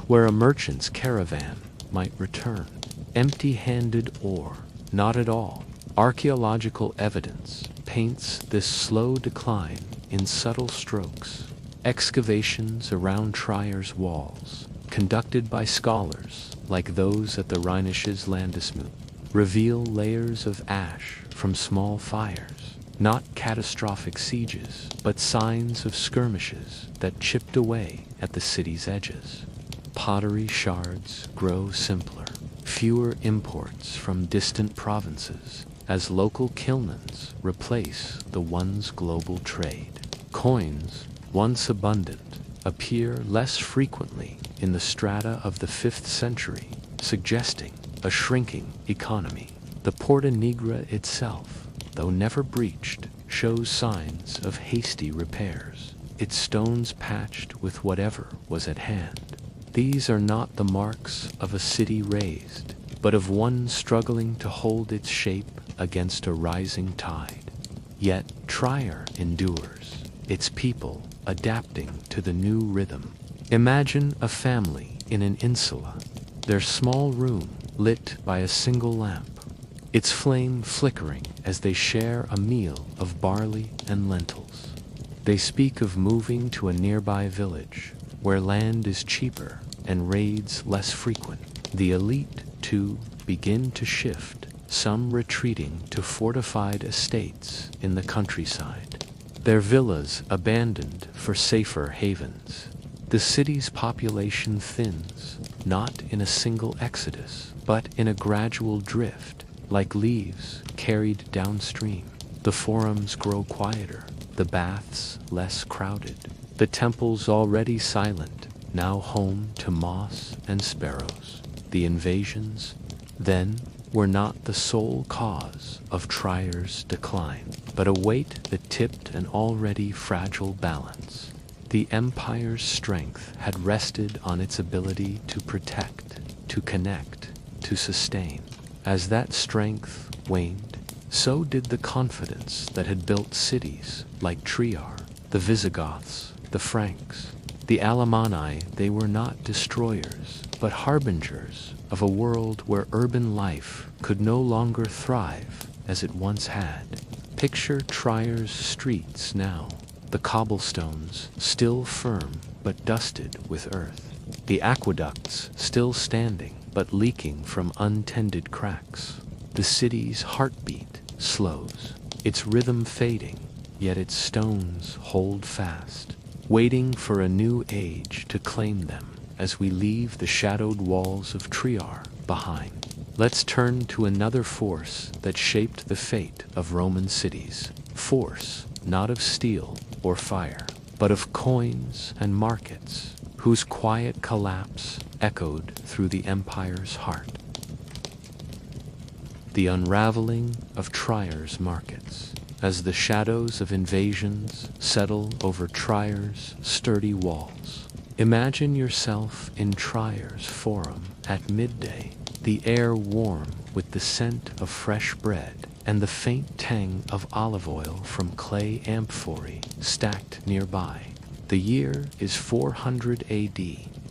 where a merchant's caravan might return, empty-handed or not at all. Archaeological evidence paints this slow decline in subtle strokes. Excavations around Tryer's walls, conducted by scholars like those at the Rheinisches Landesmut, reveal layers of ash from small fires, not catastrophic sieges, but signs of skirmishes that chipped away at the city's edges. Pottery shards grow simpler, fewer imports from distant provinces, as local kilns replace the one's global trade. Coins, once abundant, appear less frequently in the strata of the 5th century, suggesting a shrinking economy. The Porta Nigra itself, though never breached, shows signs of hasty repairs, its stones patched with whatever was at hand. These are not the marks of a city razed, but of one struggling to hold its shape against a rising tide. Yet Trier endures, its people adapting to the new rhythm. Imagine a family in an insula, their small room lit by a single lamp, its flame flickering as they share a meal of barley and lentils. They speak of moving to a nearby village, where land is cheaper and raids less frequent. The elite, too, begin to shift, some retreating to fortified estates in the countryside, their villas abandoned for safer havens. The city's population thins, not in a single exodus, but in a gradual drift, like leaves carried downstream. The forums grow quieter, the baths less crowded, the temples already silent, now home to moss and sparrows. The invasions, then, were not the sole cause of Tryer's decline, but a weight that tipped an already fragile balance. The empire's strength had rested on its ability to protect, to connect, to sustain. As that strength waned, so did the confidence that had built cities like Trier, the Visigoths, the Franks, the Alemanni. They were not destroyers, but harbingers of a world where urban life could no longer thrive as it once had. Picture Trier's streets now, the cobblestones still firm but dusted with earth, the aqueducts still standing but leaking from untended cracks. The city's heartbeat slows, its rhythm fading, yet its stones hold fast, waiting for a new age to claim them as we leave the shadowed walls of Trier behind. Let's turn to another force that shaped the fate of Roman cities. Force not of steel or fire, but of coins and markets, whose quiet collapse echoed through the empire's heart. The unraveling of Trier's markets, as the shadows of invasions settle over Trier's sturdy walls. Imagine yourself in Trier's forum at midday, the air warm with the scent of fresh bread and the faint tang of olive oil from clay amphorae stacked nearby. The year is 400 AD,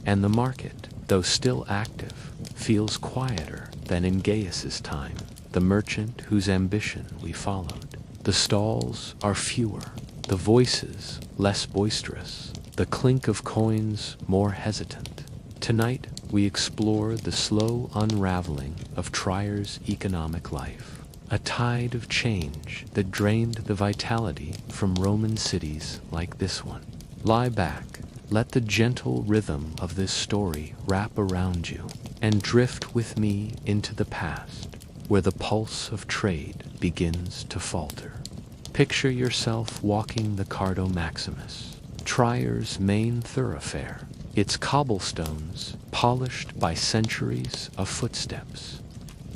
and the market, though still active, feels quieter than in Gaius's time, the merchant whose ambition we followed. The stalls are fewer, the voices less boisterous, the clink of coins more hesitant. Tonight, we explore the slow unraveling of Trier's economic life, a tide of change that drained the vitality from Roman cities like this one. Lie back, let the gentle rhythm of this story wrap around you, and drift with me into the past, where the pulse of trade begins to falter. Picture yourself walking the Cardo Maximus, Trier's main thoroughfare, its cobblestones polished by centuries of footsteps.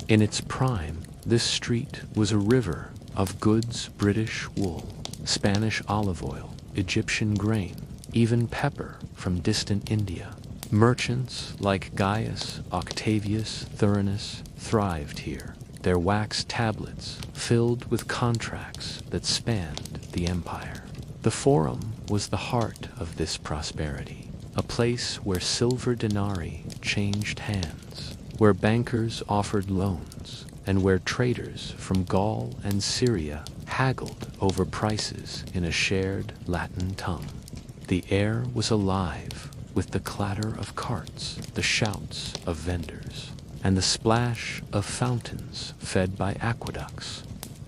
In its prime, this street was a river of goods: British wool, Spanish olive oil, Egyptian grain, even pepper from distant India. Merchants like Gaius Octavius Thurinus thrived here, their wax tablets filled with contracts that spanned the empire. The Forum was the heart of this prosperity, a place where silver denarii changed hands, where bankers offered loans, and where traders from Gaul and Syria haggled over prices in a shared Latin tongue. The air was alive with the clatter of carts, the shouts of vendors, and the splash of fountains fed by aqueducts,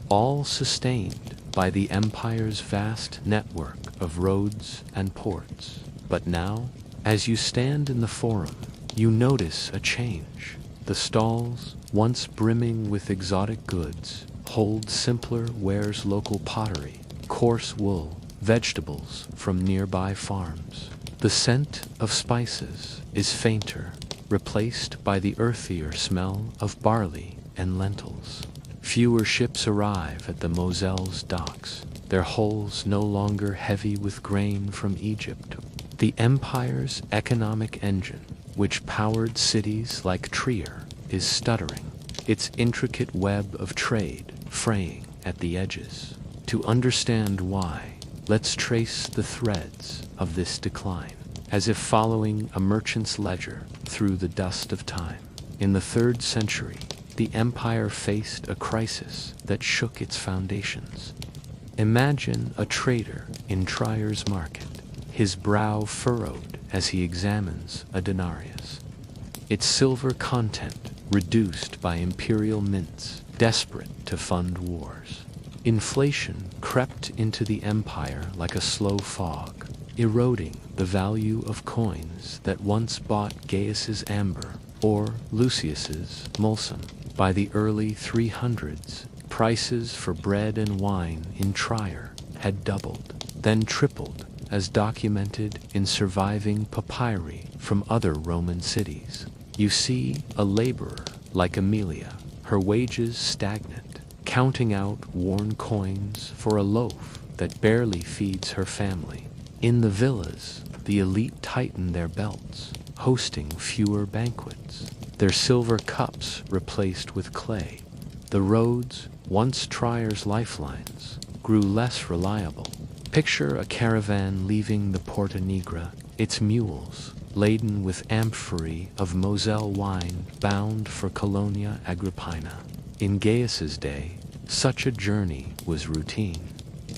all sustained by the empire's vast network of roads and ports. But now, as you stand in the Forum, you notice a change. The stalls, once brimming with exotic goods, hold simpler wares, local pottery, coarse wool, vegetables from nearby farms. The scent of spices is fainter, replaced by the earthier smell of barley and lentils. Fewer ships arrive at the Moselle's docks, their hulls no longer heavy with grain from Egypt. The empire's economic engine, which powered cities like Trier, is stuttering, its intricate web of trade fraying at the edges. To understand why, let's trace the threads of this decline, as if following a merchant's ledger through the dust of time. In the 3rd century, the empire faced a crisis that shook its foundations. Imagine a trader in Trier's market, his brow furrowed as he examines a denarius, its silver content reduced by imperial mints desperate to fund wars. Inflation crept into the empire like a slow fog, eroding the value of coins that once bought Gaius's amber or Lucius's mulsum. By the early 300s, prices for bread and wine in Trier had doubled, then tripled, as documented in surviving papyri from other Roman cities. You see a laborer like Aemilia, her wages stagnant, counting out worn coins for a loaf that barely feeds her family. In the villas, the elite tighten their belts, hosting fewer banquets, their silver cups replaced with clay. The roads, once Trier's lifelines, grew less reliable. Picture a caravan leaving the Porta Nigra, its mules laden with amphorae of Moselle wine bound for Colonia Agrippina. In Gaius's day, such a journey was routine.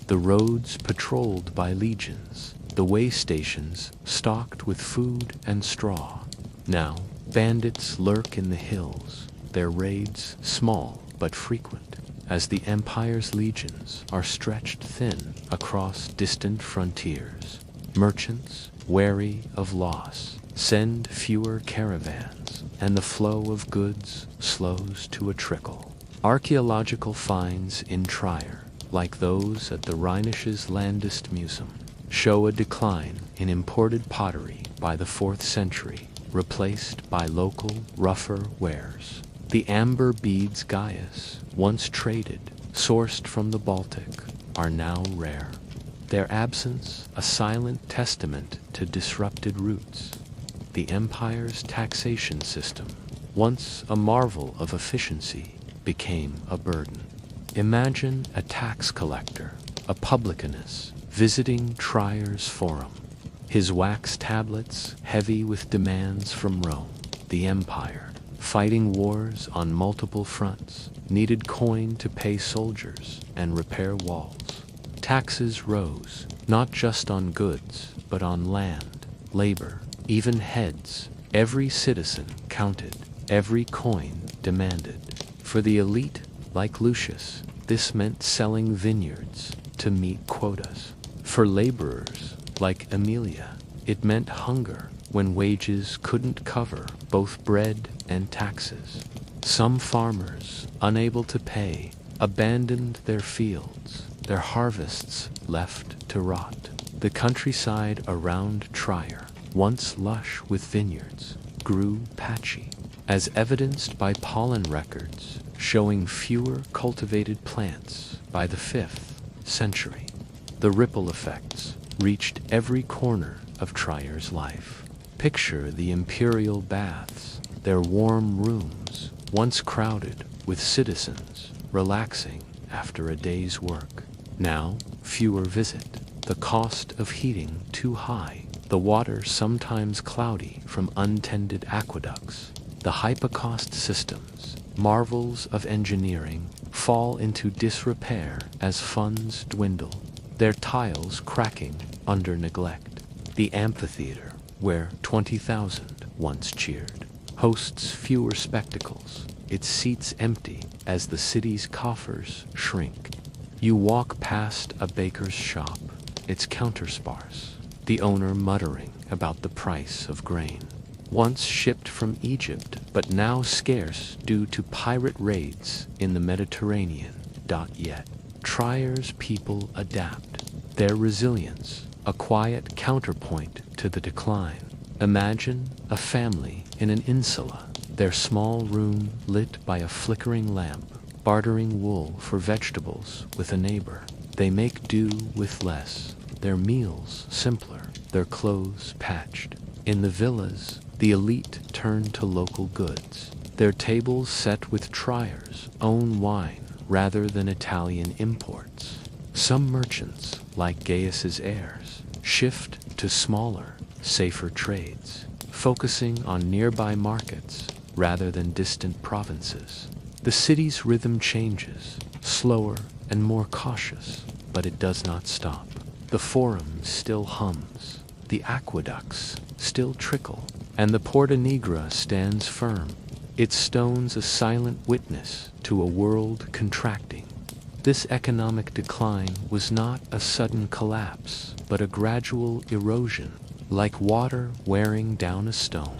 The roads patrolled by legions, the way stations stocked with food and straw. Now, bandits lurk in the hills, their raids small but frequent, as the empire's legions are stretched thin across distant frontiers. Merchants, wary of loss, send fewer caravans, and the flow of goods slows to a trickle. Archaeological finds in Trier, like those at the Rheinisches Landesmuseum, show a decline in imported pottery by the 4th century, replaced by local, rougher wares. The amber beads Gaius once traded, sourced from the Baltic, are now rare, their absence a silent testament to disrupted roots. The empire's taxation system, once a marvel of efficiency, became a burden. Imagine a tax collector, a publicanus, visiting Trier's Forum, his wax tablets heavy with demands from Rome. The empire, fighting wars on multiple fronts, needed coin to pay soldiers and repair walls. Taxes rose, not just on goods, but on land, labor, even heads. Every citizen counted, every coin demanded. For the elite, like Lucius, this meant selling vineyards to meet quotas. For laborers, like Aemilia, it meant hunger when wages couldn't cover both bread and taxes. Some farmers, unable to pay, abandoned their fields, their harvests left to rot. The countryside around Trier, once lush with vineyards, grew patchy, as evidenced by pollen records showing fewer cultivated plants by the 5th century. The ripple effects reached every corner of Trier's life. Picture the imperial baths, their warm rooms, once crowded with citizens relaxing after a day's work. Now, fewer visit, the cost of heating too high, the water sometimes cloudy from untended aqueducts. The hypocaust systems, marvels of engineering, fall into disrepair as funds dwindle, their tiles cracking under neglect. The amphitheater, where 20,000 once cheered, hosts fewer spectacles, its seats empty as the city's coffers shrink. You walk past a baker's shop, its counter sparse, the owner muttering about the price of grain. Once shipped from Egypt, but now scarce due to pirate raids in the Mediterranean. Yet, Tryer's people adapt, their resilience, a quiet counterpoint to the decline. Imagine a family in an insula, their small room lit by a flickering lamp, bartering wool for vegetables with a neighbor. They make do with less, their meals simpler, their clothes patched. In the villas, the elite turn to local goods, their tables set with Tryer's own wine rather than Italian imports. Some merchants, like Gaius's heirs, shift to smaller, safer trades, focusing on nearby markets rather than distant provinces. The city's rhythm changes, slower and more cautious, but it does not stop. The forum still hums, the aqueducts still trickle, and the Porta Nigra stands firm, its stones a silent witness to a world contracting. This economic decline was not a sudden collapse, but a gradual erosion, like water wearing down a stone.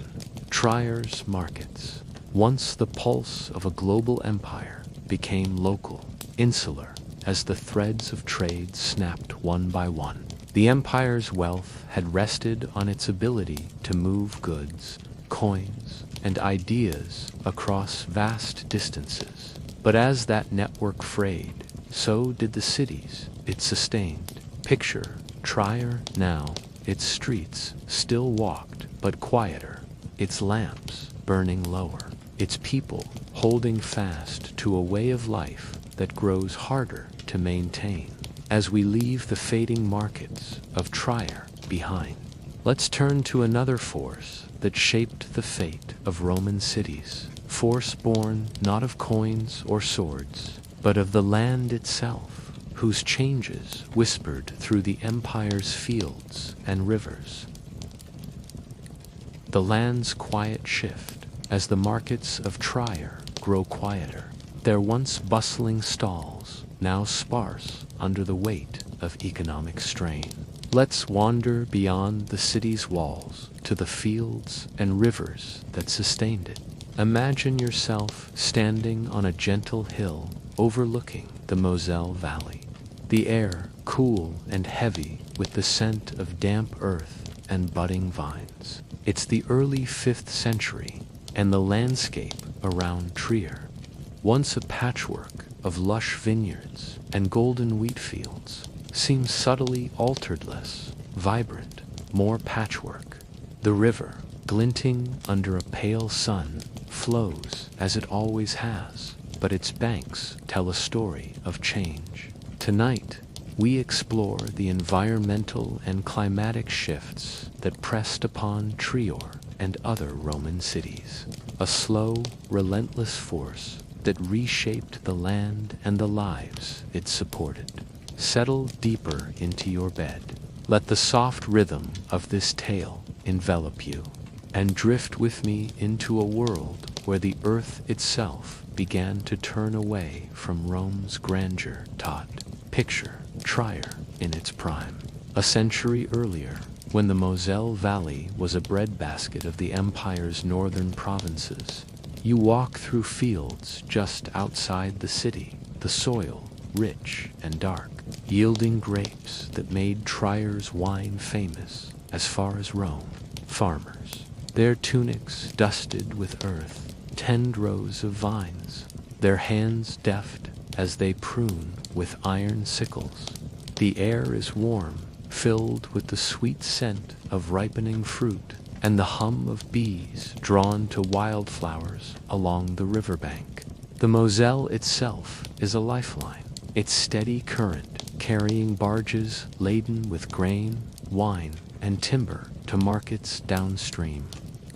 Tryer's markets, once the pulse of a global empire, became local, insular, as the threads of trade snapped one by one. The empire's wealth had rested on its ability to move goods, coins, and ideas across vast distances. But as that network frayed, so did the cities it sustained. Picture Trier now, its streets still walked, but quieter, its lamps burning lower, its people holding fast to a way of life that grows harder to maintain. As we leave the fading markets of Trier behind, let's turn to another force that shaped the fate of Roman cities, force born not of coins or swords, but of the land itself, whose changes whispered through the empire's fields and rivers. The land's quiet shift as the markets of Trier grow quieter, their once bustling stalls now sparse under the weight of economic strain. Let's wander beyond the city's walls to the fields and rivers that sustained it. Imagine yourself standing on a gentle hill overlooking the Moselle Valley, the air cool and heavy with the scent of damp earth and budding vines. It's the early 5th century, and the landscape around Trier, once a patchwork of lush vineyards and golden wheat fields, seems subtly altered, less vibrant, more patchwork. The river, glinting under a pale sun, flows as it always has, but its banks tell a story of change. Tonight, we explore the environmental and climatic shifts that pressed upon Trier and other Roman cities, a slow, relentless force that reshaped the land and the lives it supported. Settle deeper into your bed. Let the soft rhythm of this tale envelop you, and drift with me into a world where the earth itself began to turn away from Rome's grandeur. Picture Trier in its prime. A century earlier, when the Moselle Valley was a breadbasket of the empire's northern provinces, you walk through fields just outside the city, the soil rich and dark, yielding grapes that made Trier's wine famous as far as Rome. Farmers, their tunics dusted with earth, tend rows of vines, their hands deft as they prune with iron sickles. The air is warm, filled with the sweet scent of ripening fruit and the hum of bees drawn to wildflowers along the riverbank. The Moselle itself is a lifeline, its steady current carrying barges laden with grain, wine, and timber to markets downstream.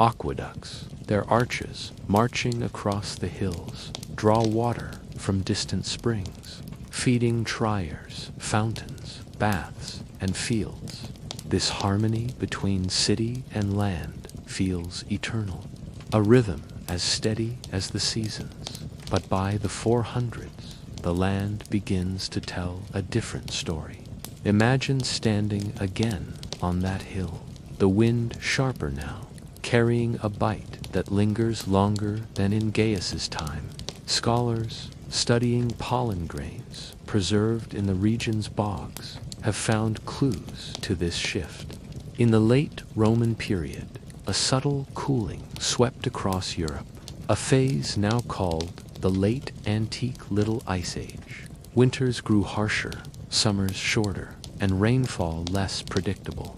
Aqueducts, their arches marching across the hills, draw water from distant springs, feeding triers, fountains, baths, and fields. This harmony between city and land feels eternal, a rhythm as steady as the seasons. But by the 400s, the land begins to tell a different story. Imagine standing again on that hill, the wind sharper now, carrying a bite that lingers longer than in Gaius's time. Scholars studying pollen grains preserved in the region's bogs have found clues to this shift. In the late Roman period, a subtle cooling swept across Europe, a phase now called the Late Antique Little Ice Age. Winters grew harsher, summers shorter, and rainfall less predictable.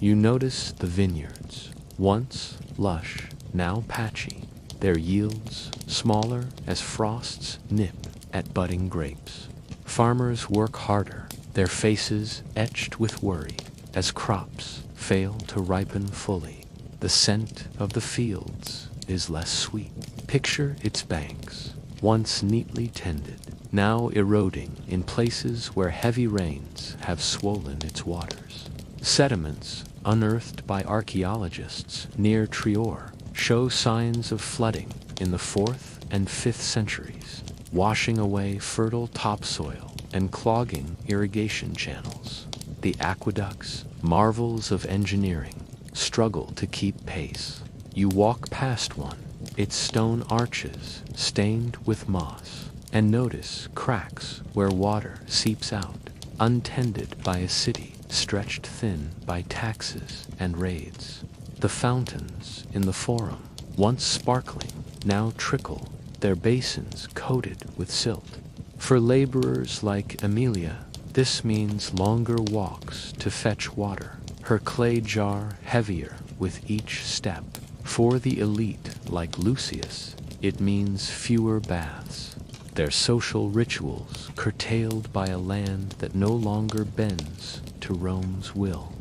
You notice the vineyards, once lush, now patchy, their yields smaller as frosts nip at budding grapes. Farmers work harder, their faces etched with worry as crops fail to ripen fully. The scent of the fields is less sweet. Picture its banks, once neatly tended, now eroding in places where heavy rains have swollen its waters. Sediments unearthed by archaeologists near Trior show signs of flooding in the 4th and 5th centuries, washing away fertile topsoil and clogging irrigation channels. The aqueducts, marvels of engineering, struggle to keep pace. You walk past one, its stone arches stained with moss, and notice cracks where water seeps out, untended by a city stretched thin by taxes and raids. The fountains in the Forum, once sparkling, now trickle, their basins coated with silt. For laborers like Amelia, this means longer walks to fetch water, her clay jar heavier with each step. For the elite like Lucius, it means fewer baths, their social rituals curtailed by a land that no longer bends to Rome's will.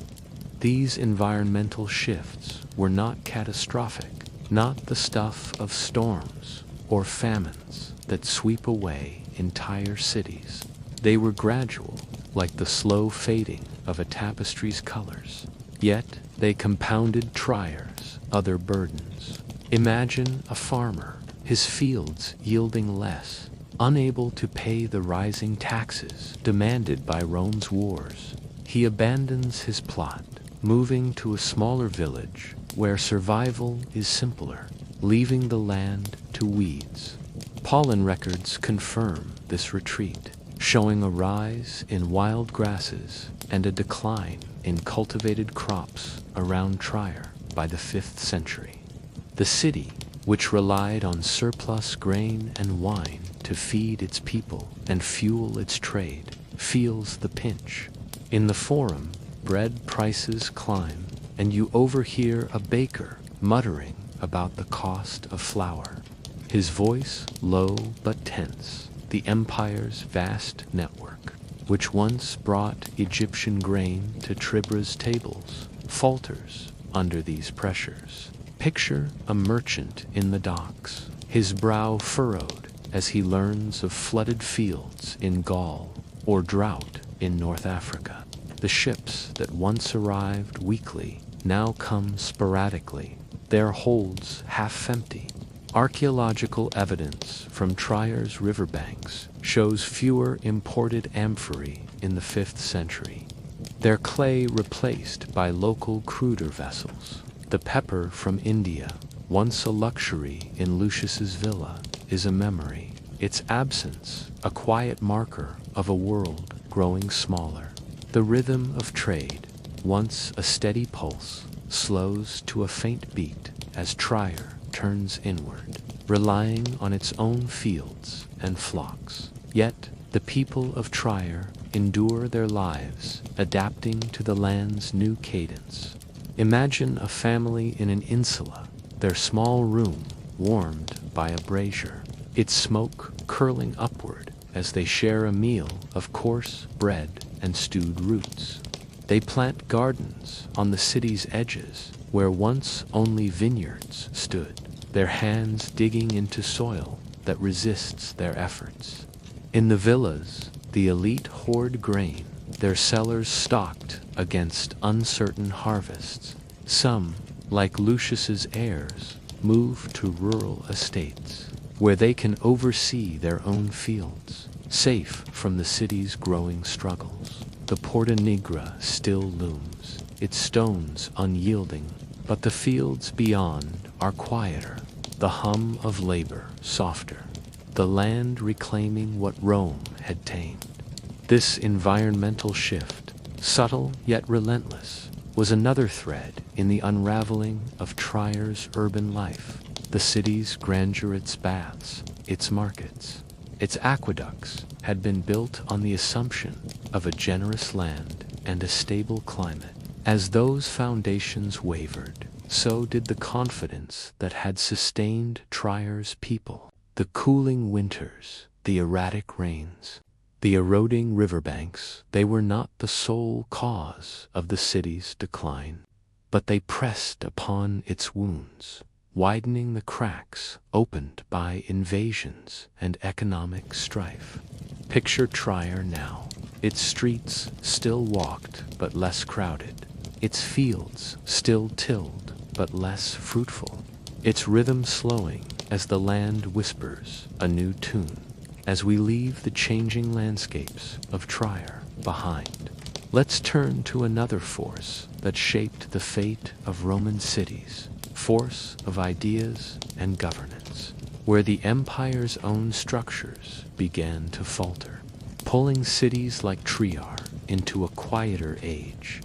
These environmental shifts were not catastrophic, not the stuff of storms or famines that sweep away entire cities. They were gradual, like the slow fading of a tapestry's colors. Yet they compounded Trier's other burdens. Imagine a farmer, his fields yielding less, unable to pay the rising taxes demanded by Rome's wars. He abandons his plot, moving to a smaller village where survival is simpler, leaving the land to weeds. Pollen records confirm this retreat, showing a rise in wild grasses and a decline in cultivated crops around Trier by the 5th century. The city, which relied on surplus grain and wine to feed its people and fuel its trade, feels the pinch. In the Forum, bread prices climb, and you overhear a baker muttering about the cost of flour. His voice low but tense. The empire's vast network, which once brought Egyptian grain to Tribra's tables, falters under these pressures. Picture a merchant in the docks, his brow furrowed as he learns of flooded fields in Gaul or drought in North Africa. The ships that once arrived weekly now come sporadically, their holds half empty. Archaeological evidence from Trier's riverbanks shows fewer imported amphorae in the 5th century, their clay replaced by local cruder vessels. The pepper from India, once a luxury in Lucius's villa, is a memory, its absence a quiet marker of a world growing smaller. The rhythm of trade, once a steady pulse, slows to a faint beat as Trier turns inward, relying on its own fields and flocks. Yet the people of Trier endure their lives, adapting to the land's new cadence. Imagine a family in an insula, their small room warmed by a brazier, its smoke curling upward as they share a meal of coarse bread and stewed roots. They plant gardens on the city's edges where once only vineyards stood, their hands digging into soil that resists their efforts. In the villas, the elite hoard grain, their cellars stocked against uncertain harvests. Some, like Lucius's heirs, move to rural estates, where they can oversee their own fields, safe from the city's growing struggles. The Porta Nigra still looms, its stones unyielding, but the fields beyond are quieter, the hum of labor softer, the land reclaiming what Rome had tamed. This environmental shift, subtle yet relentless, was another thread in the unraveling of Trier's urban life. The city's grandeur, its baths, its markets, its aqueducts had been built on the assumption of a generous land and a stable climate. As those foundations wavered, so did the confidence that had sustained Trier's people. The cooling winters, the erratic rains, the eroding riverbanks, they were not the sole cause of the city's decline, but they pressed upon its wounds, widening the cracks opened by invasions and economic strife. Picture Trier now, its streets still walked but less crowded, its fields still tilled but less fruitful, its rhythm slowing as the land whispers a new tune. As we leave the changing landscapes of Trier behind, let's turn to another force that shaped the fate of Roman cities, force of ideas and governance, where the empire's own structures began to falter, pulling cities like Trier into a quieter age.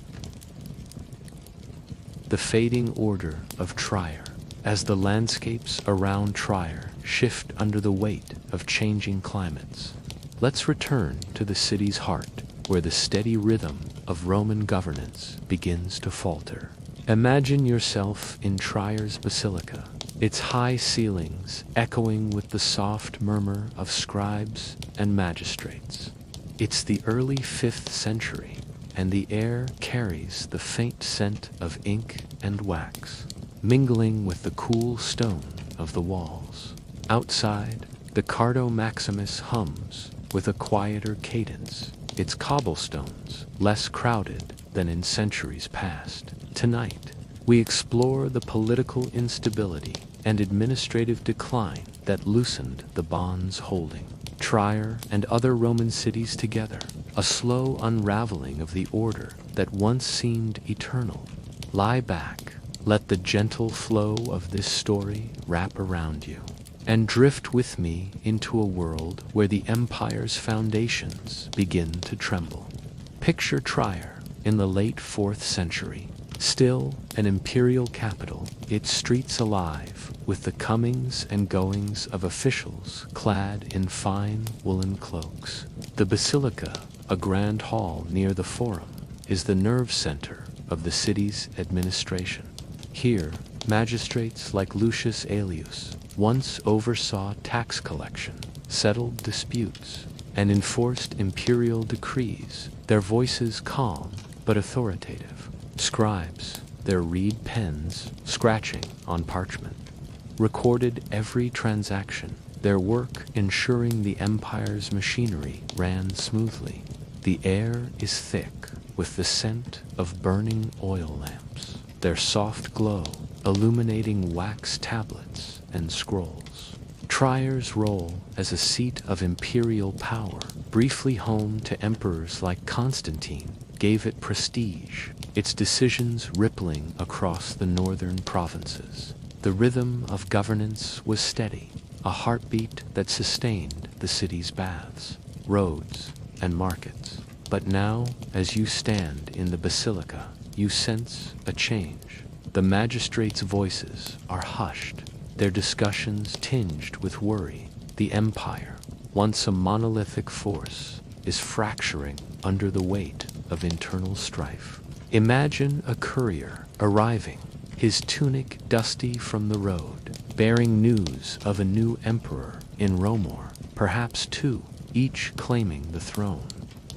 The fading order of Trier. As the landscapes around Trier shift under the weight of changing climates, let's return to the city's heart, where the steady rhythm of Roman governance begins to falter. Imagine yourself in Trier's basilica, its high ceilings echoing with the soft murmur of scribes and magistrates. It's the early 5th century, and the air carries the faint scent of ink and wax, mingling with the cool stone of the walls. Outside, the Cardo Maximus hums with a quieter cadence, its cobblestones less crowded than in centuries past. Tonight, we explore the political instability and administrative decline that loosened the bonds holding Trier and other Roman cities together, a slow unraveling of the order that once seemed eternal. Lie back, let the gentle flow of this story wrap around you, and drift with me into a world where the empire's foundations begin to tremble. Picture Trier in the late 4th century, still an imperial capital, its streets alive with the comings and goings of officials clad in fine woolen cloaks. The basilica, a grand hall near the forum, is the nerve center of the city's administration. Here, magistrates like Lucius Aelius once oversaw tax collection, settled disputes, and enforced imperial decrees, their voices calm but authoritative. Scribes, their reed pens scratching on parchment, recorded every transaction, their work ensuring the empire's machinery ran smoothly. The air is thick with the scent of burning oil lamps, their soft glow illuminating wax tablets and scrolls. Trier's role as a seat of imperial power, briefly home to emperors like Constantine, gave it prestige, its decisions rippling across the northern provinces. The rhythm of governance was steady, a heartbeat that sustained the city's baths, roads, and markets. But now, as you stand in the basilica, you sense a change. The magistrates' voices are hushed, their discussions tinged with worry. The empire, once a monolithic force, is fracturing under the weight of internal strife. Imagine a courier arriving, his tunic dusty from the road, bearing news of a new emperor in Rome, or perhaps two, each claiming the throne.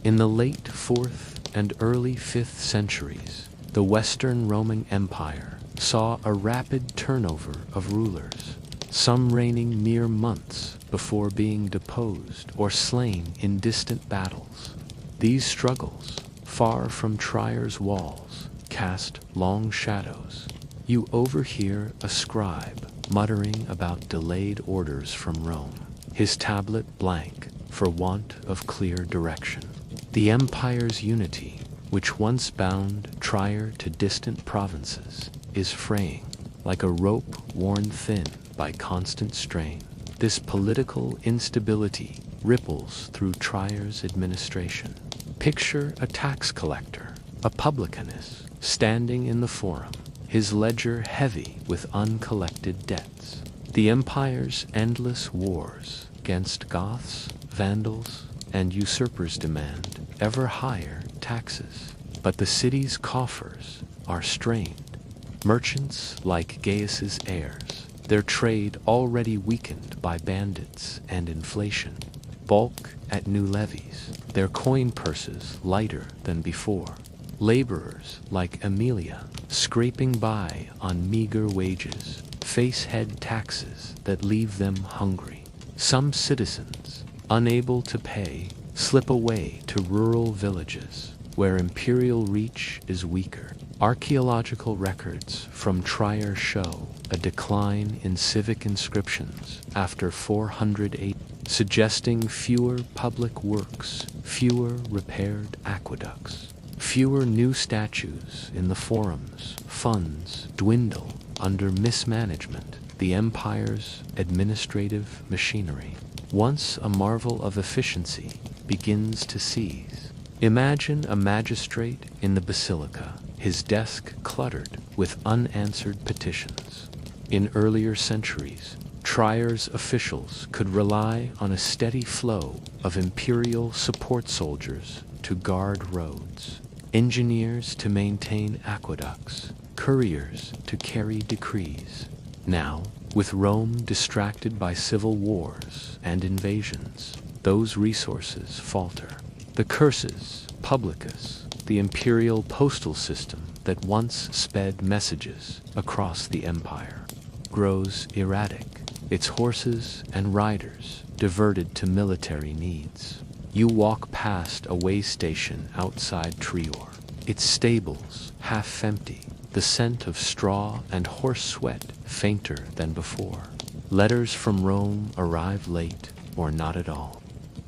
In the late 4th and early 5th centuries, the Western Roman Empire saw a rapid turnover of rulers, some reigning mere months before being deposed or slain in distant battles. These struggles, far from Tryer's walls, cast long shadows. You overhear a scribe muttering about delayed orders from Rome, his tablet blank for want of clear direction. The empire's unity, which once bound Trier to distant provinces, is fraying like a rope worn thin by constant strain. This political instability ripples through Trier's administration. Picture a tax collector, a publicanus, standing in the forum, his ledger heavy with uncollected debts. The empire's endless wars against Goths, Vandals, and usurpers demand ever higher taxes. But the city's coffers are strained. Merchants like Gaius's heirs, their trade already weakened by bandits and inflation, balk at new levies, their coin purses lighter than before. Laborers like Aemilia, scraping by on meager wages, face head taxes that leave them hungry. Some citizens, unable to pay, slip away to rural villages where imperial reach is weaker. Archaeological records from Trier show a decline in civic inscriptions after 400 AD, suggesting fewer public works, fewer repaired aqueducts, fewer new statues in the forums. Funds dwindle under mismanagement. The empire's administrative machinery, once a marvel of efficiency, begins to seize. Imagine a magistrate in the basilica, his desk cluttered with unanswered petitions. In earlier centuries, Trier's officials could rely on a steady flow of imperial support soldiers to guard roads, engineers to maintain aqueducts, couriers to carry decrees. Now, with Rome distracted by civil wars and invasions, those resources falter. The cursus publicus, the imperial postal system that once sped messages across the empire, grows erratic, its horses and riders diverted to military needs. You walk past a way station outside Trier, its stables half empty, the scent of straw and horse sweat fainter than before. Letters from Rome arrive late or not at all,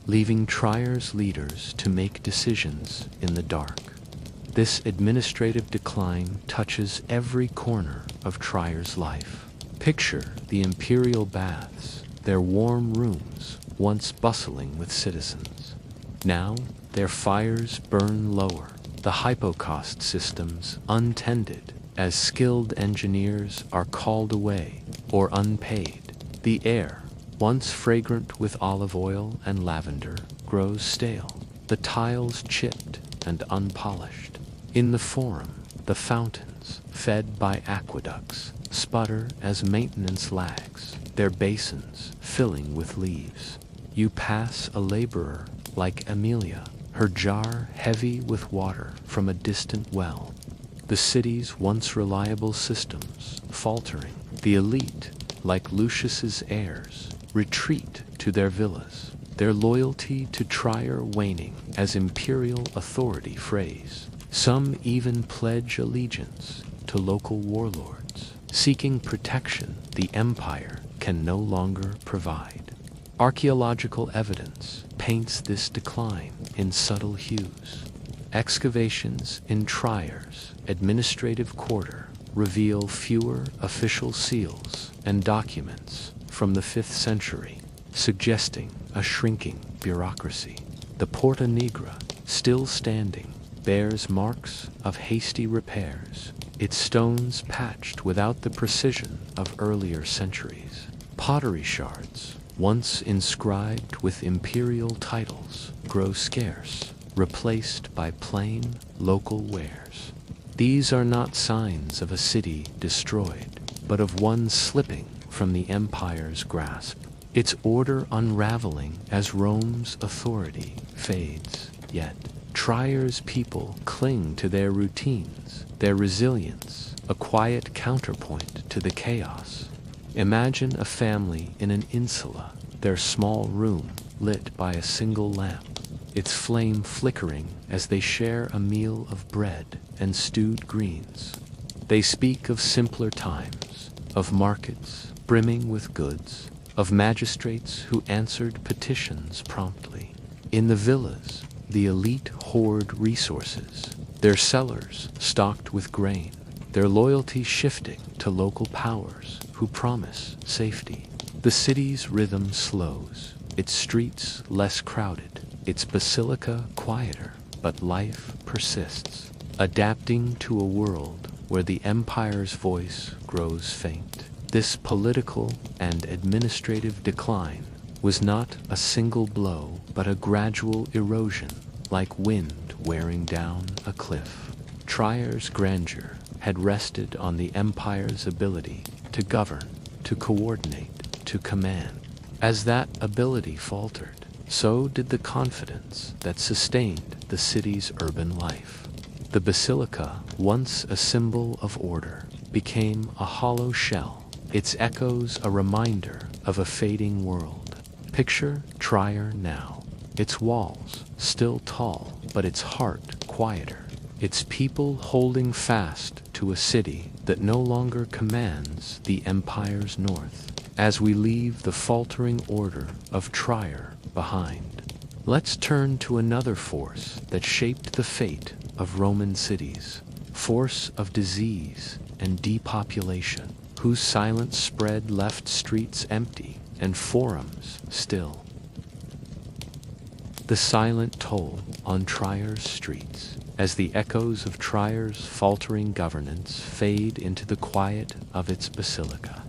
leaving Trier's leaders to make decisions in the dark. This administrative decline touches every corner of Trier's life. Picture the imperial baths, their warm rooms once bustling with citizens. Now their fires burn lower, the hypocaust systems untended as skilled engineers are called away or unpaid. The air, once fragrant with olive oil and lavender, grows stale, the tiles chipped and unpolished. In the forum, the fountains, fed by aqueducts, sputter as maintenance lags, their basins filling with leaves. You pass a laborer like Aemilia, her jar heavy with water from a distant well. The city's once reliable systems faltering. The elite, like Lucius's heirs, retreat to their villas, their loyalty to Trier waning as imperial authority frays. Some even pledge allegiance to local warlords, seeking protection the empire can no longer provide. Archaeological evidence paints this decline in subtle hues. Excavations in Trier's administrative quarter reveal fewer official seals and documents from the 5th century, suggesting a shrinking bureaucracy. The Porta Nigra, still standing, bears marks of hasty repairs, its stones patched without the precision of earlier centuries. Pottery shards, once inscribed with imperial titles, grow scarce, replaced by plain, local wares. These are not signs of a city destroyed, but of one slipping from the empire's grasp, its order unraveling as Rome's authority fades. Yet, Tryer's people cling to their routines, their resilience, a quiet counterpoint to the chaos. Imagine a family in an insula, their small room lit by a single lamp, its flame flickering as they share a meal of bread and stewed greens. They speak of simpler times, of markets brimming with goods, of magistrates who answered petitions promptly. In the villas, the elite hoard resources, their cellars stocked with grain, their loyalty shifting to local powers who promise safety. The city's rhythm slows, its streets less crowded, its basilica quieter, but life persists, adapting to a world where the empire's voice grows faint. This political and administrative decline was not a single blow, but a gradual erosion, like wind wearing down a cliff. Tryer's grandeur had rested on the empire's ability to govern, to coordinate, to command. As that ability faltered, so did the confidence that sustained the city's urban life. The basilica, once a symbol of order, became a hollow shell, its echoes a reminder of a fading world. Picture Trier now, its walls still tall, but its heart quieter, its people holding fast to a city that no longer commands the empire's north. As we leave the faltering order of Trier behind, let's turn to another force that shaped the fate of Roman cities, force of disease and depopulation, whose silent spread left streets empty and forums still. The silent toll on Trier's streets, as the echoes of Trier's faltering governance fade into the quiet of its basilica.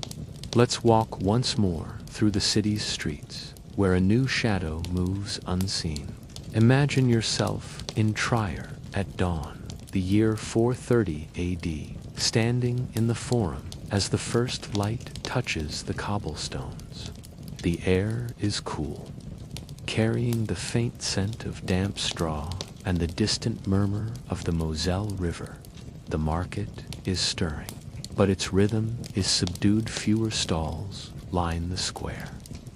Let's walk once more through the city's streets, where a new shadow moves unseen. Imagine yourself in Trier at dawn, the year 430 AD, standing in the Forum as the first light touches the cobblestones. The air is cool, carrying the faint scent of damp straw and the distant murmur of the Moselle River. The market is stirring, but its rhythm is subdued. Fewer stalls line the square.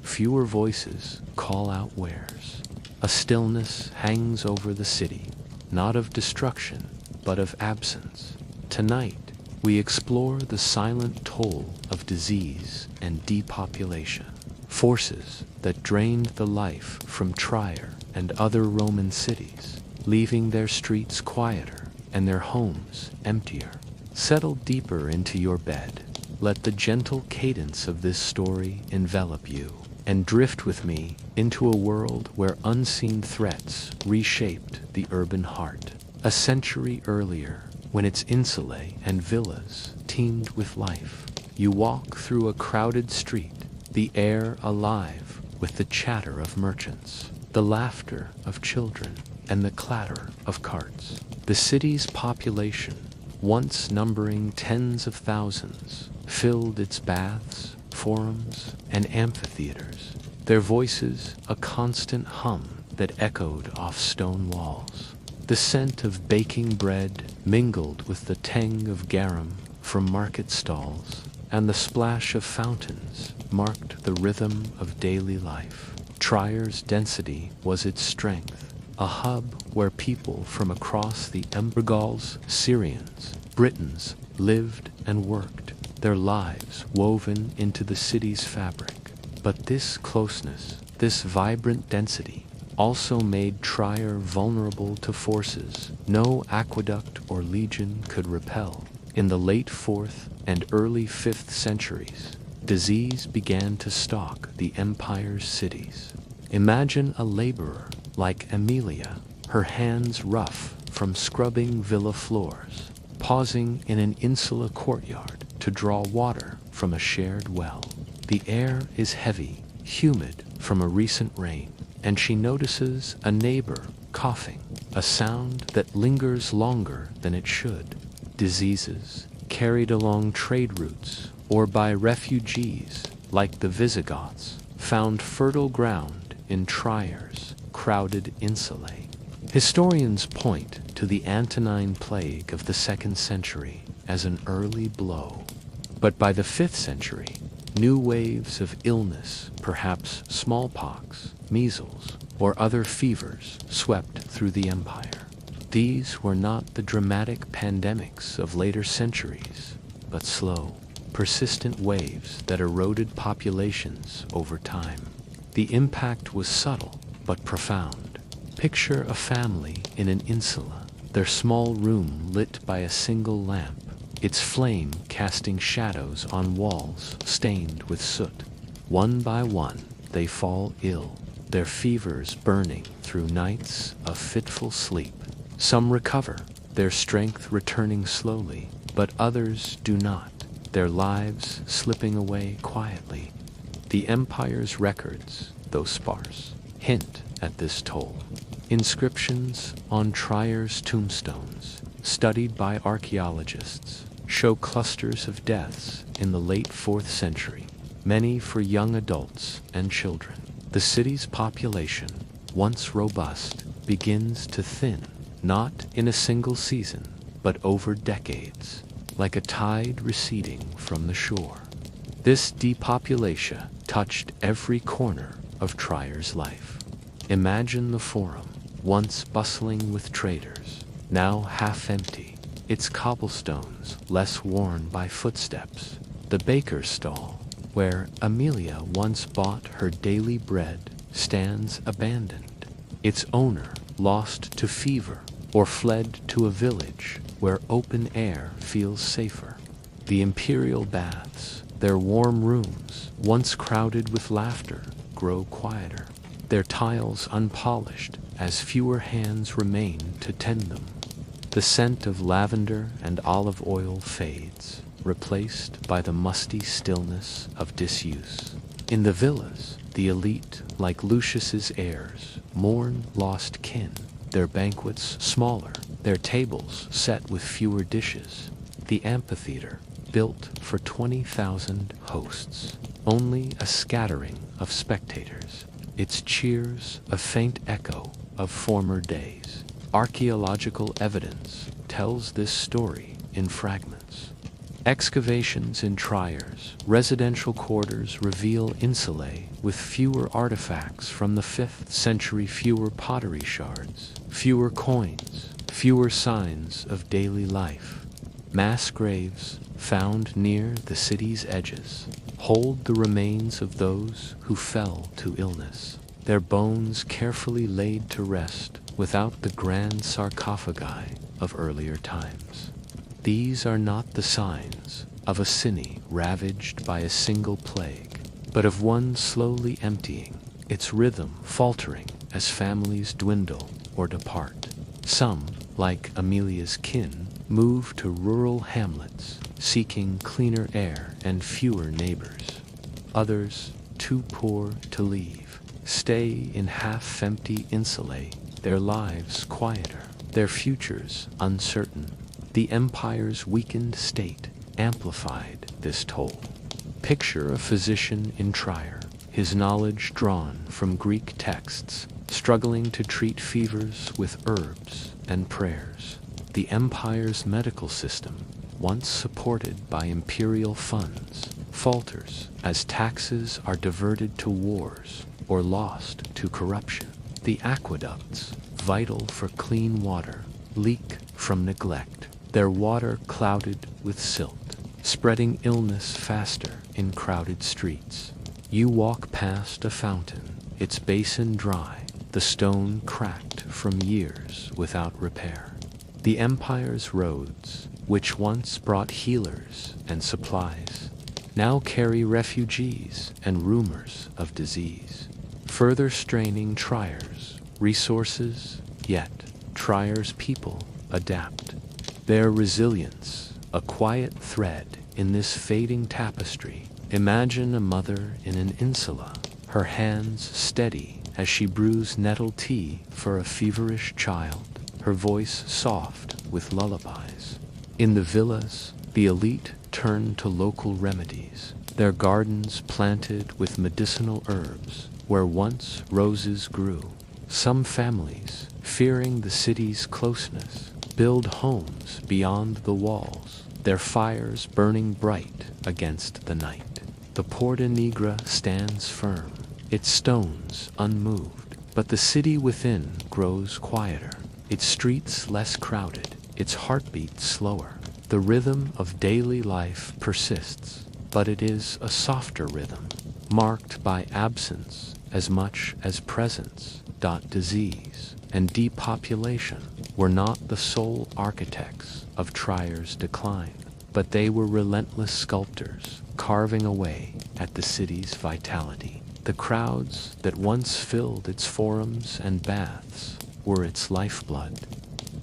Fewer voices call out wares. A stillness hangs over the city, not of destruction, but of absence. Tonight, we explore the silent toll of disease and depopulation, forces that drained the life from Trier and other Roman cities, leaving their streets quieter and their homes emptier. Settle deeper into your bed. Let the gentle cadence of this story envelop you, and drift with me into a world where unseen threats reshaped the urban heart. A century earlier, when its insulae and villas teemed with life, you walk through a crowded street, the air alive with the chatter of merchants, the laughter of children, and the clatter of carts. The city's population, once numbering tens of thousands, filled its baths, forums, and amphitheaters, their voices a constant hum that echoed off stone walls. The scent of baking bread mingled with the tang of garum from market stalls, and the splash of fountains marked the rhythm of daily life. Trier's density was its strength, a hub where people from across the Gauls, Syrians, Britons lived and worked, their lives woven into the city's fabric. But this closeness, this vibrant density, also made Trier vulnerable to forces no aqueduct or legion could repel. In the late 4th and early 5th centuries, disease began to stalk the empire's cities. Imagine a laborer like Aemilia, her hands rough from scrubbing villa floors, pausing in an insular courtyard to draw water from a shared well. The air is heavy, humid from a recent rain, and she notices a neighbor coughing, a sound that lingers longer than it should. diseases carried along trade routes or by refugees like the Visigoths found fertile ground in Trire's crowded insulae. Historians point to the Antonine Plague of the 2nd century as an early blow. But by the 5th century, new waves of illness, perhaps smallpox, measles, or other fevers, swept through the empire. These were not the dramatic pandemics of later centuries, but slow, persistent waves that eroded populations over time. The impact was subtle but profound. Picture a family in an insula, their small room lit by a single lamp, its flame casting shadows on walls stained with soot. One by one, they fall ill, their fevers burning through nights of fitful sleep. Some recover, their strength returning slowly, but others do not, their lives slipping away quietly. The empire's records, though sparse, hint at this toll. Inscriptions on Trire's tombstones, studied by archaeologists, show clusters of deaths in the late 4th century, many for young adults and children. The city's population, once robust, begins to thin, not in a single season, but over decades, like a tide receding from the shore. This depopulation touched every corner of Trire's life. Imagine the Forum, once bustling with traders, now half empty, its cobblestones less worn by footsteps. The baker's stall, where Amelia once bought her daily bread, stands abandoned, its owner lost to fever or fled to a village where open air feels safer. The imperial baths, their warm rooms, once crowded with laughter, grow quieter, their tiles unpolished as fewer hands remain to tend them. The scent of lavender and olive oil fades, replaced by the musty stillness of disuse. In the villas, the elite, like Lucius's heirs, mourn lost kin, their banquets smaller, their tables set with fewer dishes. The amphitheater, built for 20,000 hosts, only a scattering of spectators, its cheers a faint echo of former days. Archaeological evidence tells this story in fragments. Excavations in Trire's residential quarters reveal insulae with fewer artifacts from the 5th century, fewer pottery shards, fewer coins, fewer signs of daily life. Mass graves, found near the city's edges, hold the remains of those who fell to illness, their bones carefully laid to rest without the grand sarcophagi of earlier times. These are not the signs of a city ravaged by a single plague, but of one slowly emptying, its rhythm faltering as families dwindle or depart. Some, like Amelia's kin, move to rural hamlets, seeking cleaner air and fewer neighbors. Others, too poor to leave, stay in half-empty insulae, their lives quieter, their futures uncertain. The empire's weakened state amplified this toll. Picture a physician in Trier, his knowledge drawn from Greek texts, struggling to treat fevers with herbs and prayers. The empire's medical system, once supported by imperial funds, falters as taxes are diverted to wars or lost to corruption. The aqueducts, vital for clean water, leak from neglect, their water clouded with silt, spreading illness faster in crowded streets. You walk past a fountain, its basin dry, the stone cracked from years without repair. The empire's roads, which once brought healers and supplies, now carry refugees and rumors of disease, further straining Trire's resources. Yet Trire's people adapt. Their resilience, a quiet thread in this fading tapestry. Imagine a mother in an insula, her hands steady as she brews nettle tea for a feverish child, her voice soft with lullabies. In the villas, the elite turned to local remedies, their gardens planted with medicinal herbs where once roses grew. Some families, fearing the city's closeness, build homes beyond the walls, their fires burning bright against the night. The Porta Nigra stands firm, its stones unmoved, but the city within grows quieter, its streets less crowded, its heartbeat slower. The rhythm of daily life persists, but it is a softer rhythm, marked by absence as much as presence. Disease and depopulation were not the sole architects of Tryer's decline, but they were relentless sculptors, carving away at the city's vitality. The crowds that once filled its forums and baths were its lifeblood.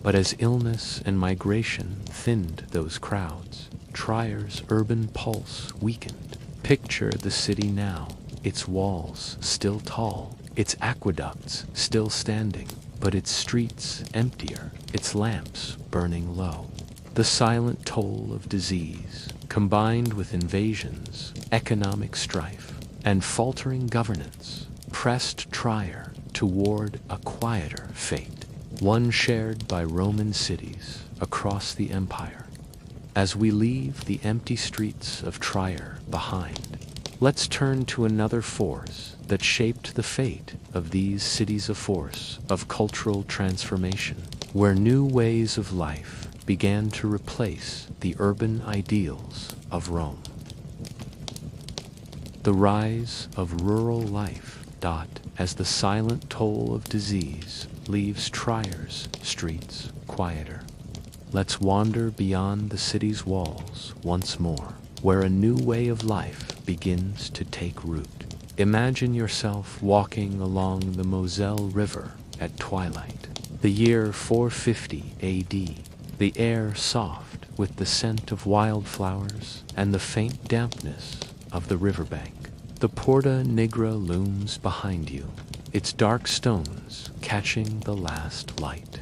But as illness and migration thinned those crowds, Tryer's urban pulse weakened. Picture the city now, its walls still tall, its aqueducts still standing, but its streets emptier, its lamps burning low. The silent toll of disease, combined with invasions, economic strife, and faltering governance, pressed Trier toward a quieter fate, one shared by Roman cities across the empire. As we leave the empty streets of Trier behind, let's turn to another force that shaped the fate of these cities, a force of cultural transformation, where new ways of life began to replace the urban ideals of Rome. The rise of rural life, as the silent toll of disease leaves Trier's streets quieter. Let's wander beyond the city's walls once more, where a new way of life begins to take root. Imagine yourself walking along the Moselle River at twilight. The year 450 AD, the air soft with the scent of wildflowers and the faint dampness of the riverbank. The Porta Nigra looms behind you, its dark stones catching the last light.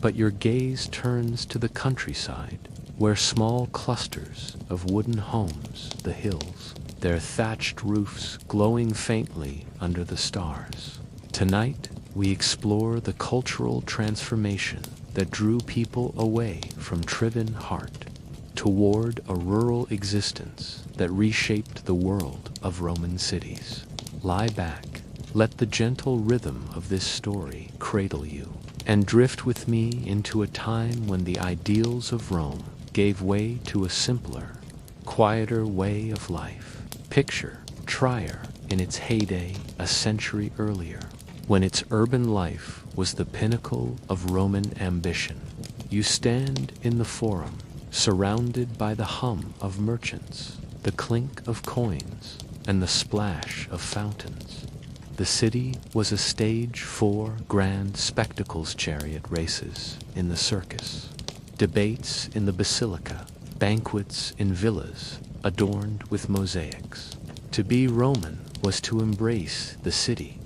But your gaze turns to the countryside, where small clusters of wooden homes, the hills, their thatched roofs glowing faintly under the stars. Tonight, we explore the cultural transformation that drew people away from Trivan Hart toward a rural existence that reshaped the world of Roman cities. Lie back, let the gentle rhythm of this story cradle you, and drift with me into a time when the ideals of Rome gave way to a simpler, quieter way of life. Picture Trier in its heyday a century earlier, when its urban life was the pinnacle of Roman ambition. You stand in the Forum, surrounded by the hum of merchants, the clink of coins, and the splash of fountains. The city was a stage for grand spectacles, chariot races in the circus, debates in the basilica, banquets in villas adorned with mosaics. To be Roman was to embrace the city,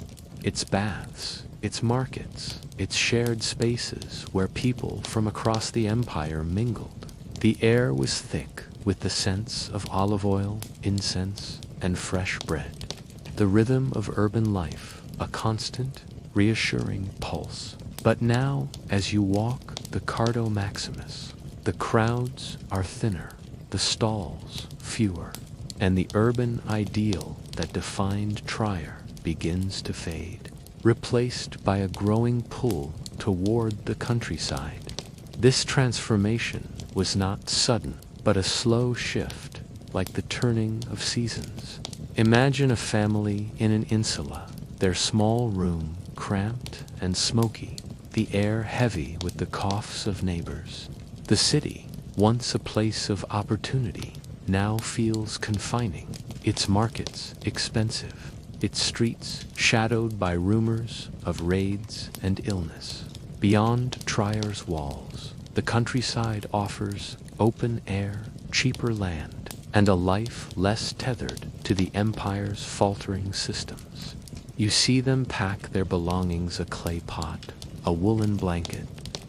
its baths, its markets, its shared spaces where people from across the empire mingled. The air was thick with the scents of olive oil, incense, and fresh bread. The rhythm of urban life, a constant, reassuring pulse. But now, as you walk the Cardo Maximus, the crowds are thinner, the stalls fewer, and the urban ideal that defined Trier begins to fade, replaced by a growing pull toward the countryside. This transformation was not sudden, but a slow shift, like the turning of seasons. Imagine a family in an insula, their small room cramped and smoky, the air heavy with the coughs of neighbors. The city, once a place of opportunity, now feels confining, its markets expensive, its streets shadowed by rumors of raids and illness. Beyond Trier's walls, the countryside offers open air, cheaper land, and a life less tethered to the empire's faltering systems. You see them pack their belongings: a clay pot, a woolen blanket,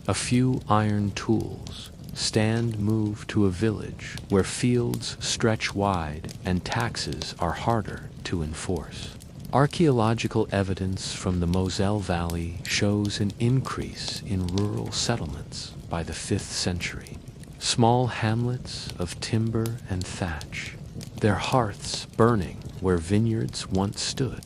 a few iron tools, Stand move to a village where fields stretch wide and taxes are harder to enforce. Archaeological evidence from the Moselle Valley shows an increase in rural settlements by the 5th century. Small hamlets of timber and thatch, their hearths burning where vineyards once stood.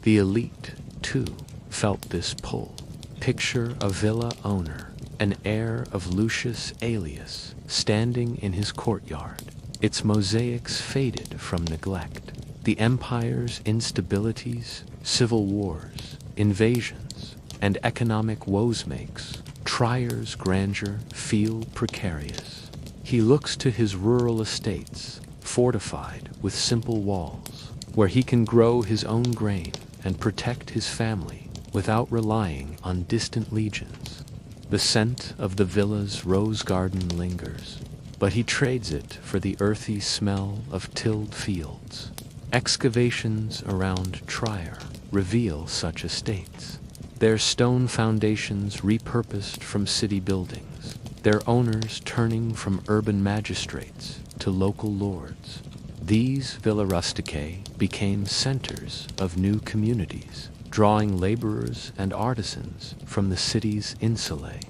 The elite, too, felt this pull. Picture a villa owner, an heir of Lucius Aelius, standing in his courtyard, its mosaics faded from neglect. The empire's instabilities, civil wars, invasions, and economic woes makes Trier's grandeur feel precarious. He looks to his rural estates, fortified with simple walls, where he can grow his own grain and protect his family without relying on distant legions. The scent of the villa's rose garden lingers, but he trades it for the earthy smell of tilled fields. Excavations around Trier reveal such estates, their stone foundations repurposed from city buildings, their owners turning from urban magistrates to local lords. These villa rusticae became centers of new communities, drawing laborers and artisans from the city's insulae.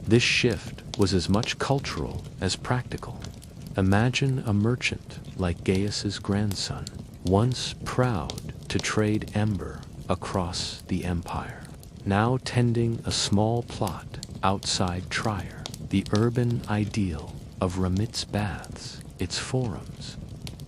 This shift was as much cultural as practical. Imagine a merchant like Gaius's grandson, once proud to trade ember across the empire, now tending a small plot outside Trier, the urban ideal of Ramitz baths, its forums.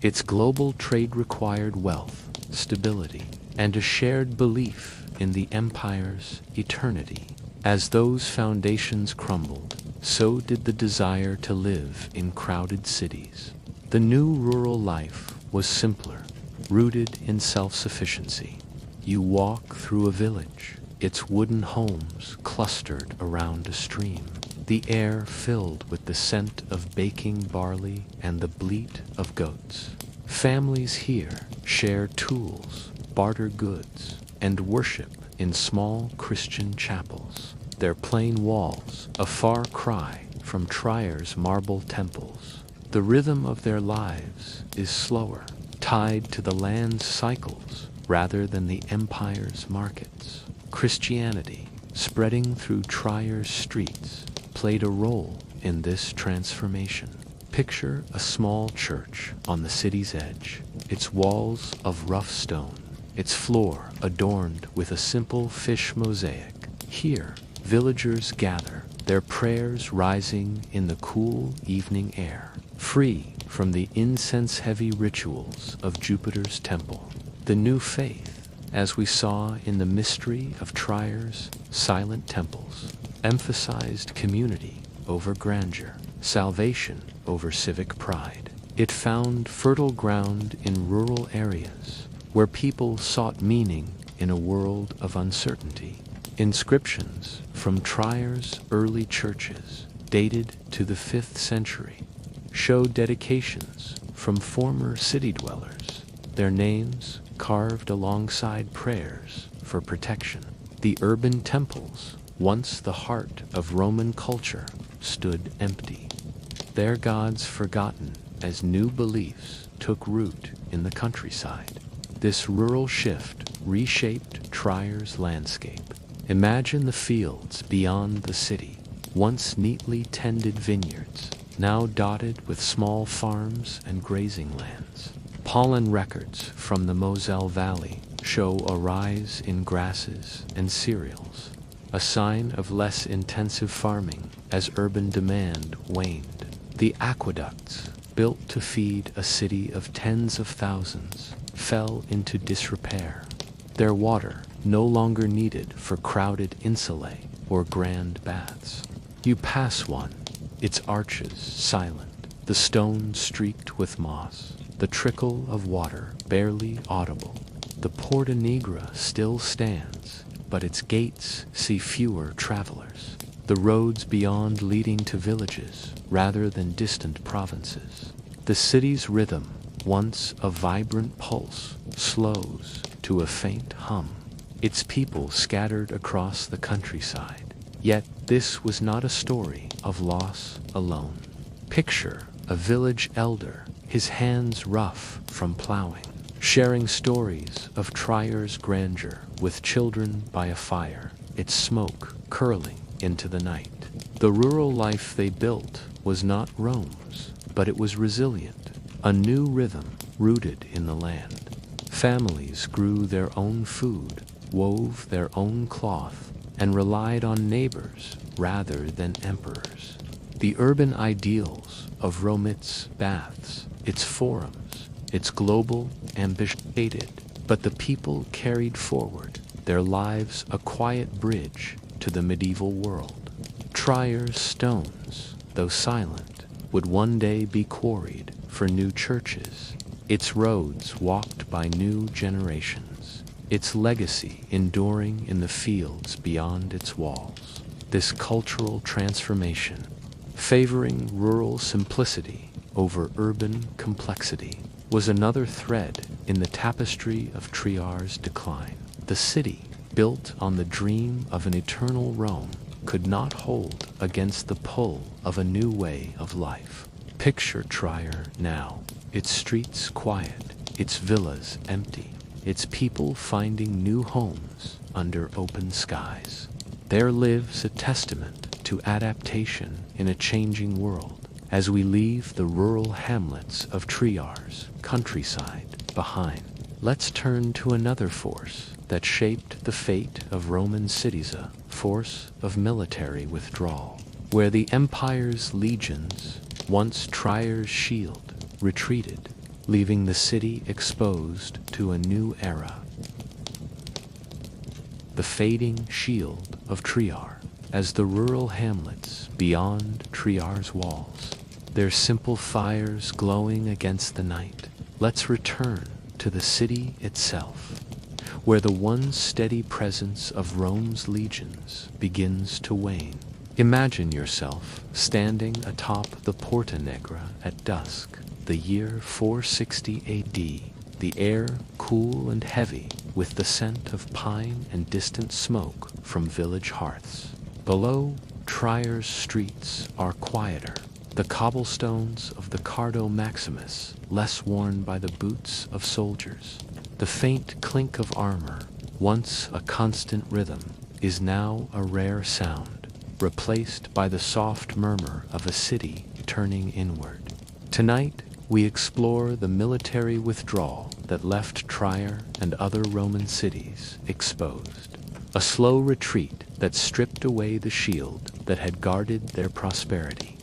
Its global trade required wealth, stability, and a shared belief in the empire's eternity. As those foundations crumbled, so did the desire to live in crowded cities. The new rural life was simpler, rooted in self-sufficiency. You walk through a village, its wooden homes clustered around a stream, the air filled with the scent of baking barley and the bleat of goats. Families here share tools, barter goods, and worship in small Christian chapels, their plain walls a far cry from Trier's marble temples. The rhythm of their lives is slower, tied to the land's cycles rather than the empire's markets. Christianity, spreading through Trier's streets, played a role in this transformation. Picture a small church on the city's edge, its walls of rough stone, its floor adorned with a simple fish mosaic. Here, villagers gather, their prayers rising in the cool evening air, free from the incense-heavy rituals of Jupiter's temple. The new faith, as we saw in the mystery of Trier's silent temples, emphasized community over grandeur, salvation over civic pride. It found fertile ground in rural areas where people sought meaning in a world of uncertainty. Inscriptions from Trier's early churches, dated to the 5th century, show dedications from former city dwellers, their names carved alongside prayers for protection. The urban temples, once the heart of Roman culture, stood empty, their gods forgotten as new beliefs took root in the countryside. This rural shift reshaped Trier's landscape. Imagine the fields beyond the city, once neatly tended vineyards, now dotted with small farms and grazing lands. Pollen records from the Moselle Valley show a rise in grasses and cereals, a sign of less intensive farming as urban demand waned. The aqueducts, built to feed a city of tens of thousands, fell into disrepair, their water no longer needed for crowded insulae or grand baths. You pass one, its arches silent, the stone streaked with moss, the trickle of water barely audible. The Porta Nigra still stands, but its gates see fewer travelers, the roads beyond leading to villages rather than distant provinces. The city's rhythm, once a vibrant pulse, slows to a faint hum, its people scattered across the countryside. Yet this was not a story of loss alone. Picture a village elder, his hands rough from plowing, sharing stories of Trier's grandeur with children by a fire, its smoke curling into the night. The rural life they built was not Rome's, but it was resilient, a new rhythm rooted in the land. Families grew their own food, wove their own cloth, and relied on neighbors rather than emperors. The urban ideals of Rome, its baths, its forums, its global ambition faded, but the people carried forward their lives, a quiet bridge to the medieval world. Trier's stones, though silent, would one day be quarried for new churches, its roads walked by new generations, its legacy enduring in the fields beyond its walls. This cultural transformation, favoring rural simplicity over urban complexity, was another thread in the tapestry of Trier's decline. The city, built on the dream of an eternal Rome, could not hold against the pull of a new way of life. Picture Trier now, its streets quiet, its villas empty, its people finding new homes under open skies. There lives a testament to adaptation in a changing world as we leave the rural hamlets of Trier's countryside behind. Let's turn to another force that shaped the fate of Roman cities, a force of military withdrawal, where the empire's legions, once Trier's shield, retreated, leaving the city exposed to a new era. The fading shield of Trier, as the rural hamlets beyond Trier's walls, their simple fires glowing against the night. Let's return to the city itself, where the once steady presence of Rome's legions begins to wane. Imagine yourself standing atop the Porta Negra at dusk, the year 460 AD, the air cool and heavy with the scent of pine and distant smoke from village hearths. Below, Trier's streets are quieter, the cobblestones of the Cardo Maximus less worn by the boots of soldiers. The faint clink of armor, once a constant rhythm, is now a rare sound, replaced by the soft murmur of a city turning inward. Tonight, we explore the military withdrawal that left Trier and other Roman cities exposed. A slow retreat that stripped away the shield that had guarded their prosperity.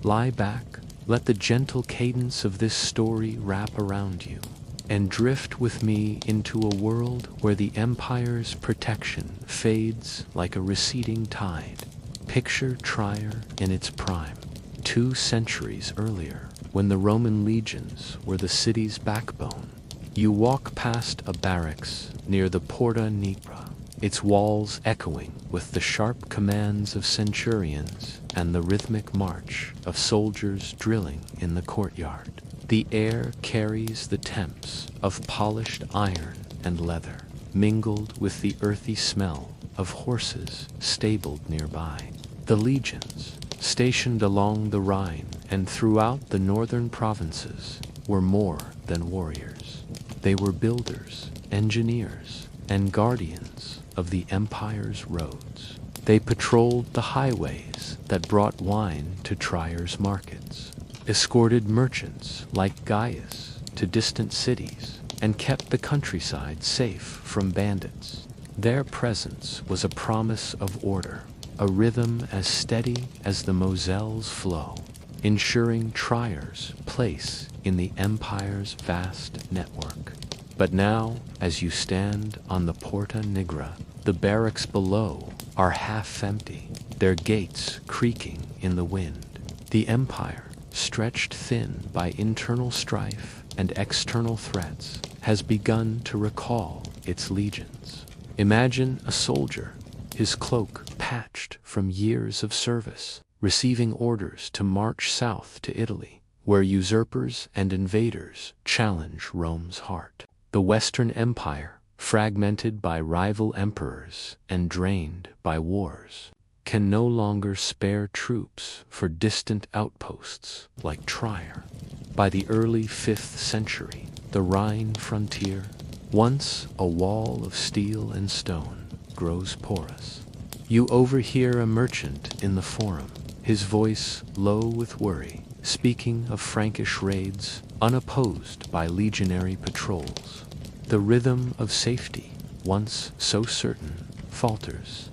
Lie back, let the gentle cadence of this story wrap around you, and drift with me into a world where the empire's protection fades like a receding tide. Picture Trier in its prime, 2 centuries earlier, when the Roman legions were the city's backbone. You walk past a barracks near the Porta Nigra, its walls echoing with the sharp commands of centurions and the rhythmic march of soldiers drilling in the courtyard. The air carries the temps of polished iron and leather, mingled with the earthy smell of horses stabled nearby. The legions, stationed along the Rhine and throughout the northern provinces, were more than warriors. They were builders, engineers, and guardians of the empire's roads. They patrolled the highways that brought wine to Trier's markets, escorted merchants like Gaius to distant cities, and kept the countryside safe from bandits. Their presence was a promise of order, a rhythm as steady as the Moselle's flow, ensuring Trier's place in the empire's vast network. But now, as you stand on the Porta Nigra, the barracks below are half empty, their gates creaking in the wind. The empire, stretched thin by internal strife and external threats, has begun to recall its legions. Imagine a soldier, his cloak patched from years of service, receiving orders to march south to Italy, where usurpers and invaders challenge Rome's heart. The Western Empire, fragmented by rival emperors and drained by wars, can no longer spare troops for distant outposts like Trier. By the early 5th century, the Rhine frontier, once a wall of steel and stone, grows porous. You overhear a merchant in the forum, his voice low with worry, speaking of Frankish raids unopposed by legionary patrols. The rhythm of safety, once so certain, falters.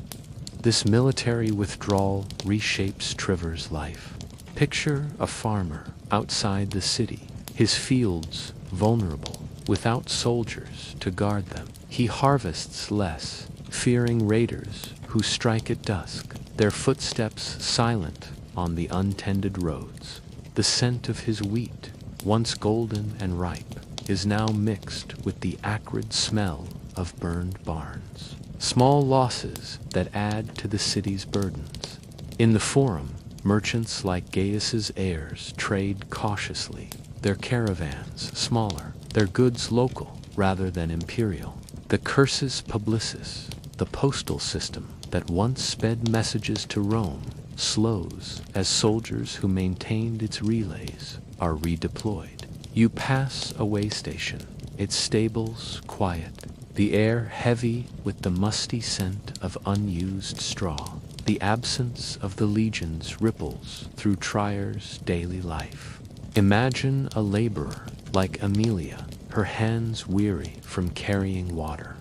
This military withdrawal reshapes Trevor's life. Picture a farmer outside the city, his fields vulnerable, without soldiers to guard them. He harvests less, fearing raiders who strike at dusk, their footsteps silent on the untended roads. The scent of his wheat, once golden and ripe, is now mixed with the acrid smell of burned barns. Small losses that add to the city's burdens. In the forum, merchants like Gaius's heirs trade cautiously, their caravans smaller, their goods local rather than imperial. The cursus publicis, the postal system that once sped messages to Rome, slows as soldiers who maintained its relays are redeployed. You pass a way station, its stables quiet, the air heavy with the musty scent of unused straw. The absence of the legions ripples through Trier's daily life. Imagine a laborer like Amelia, her hands weary from carrying water,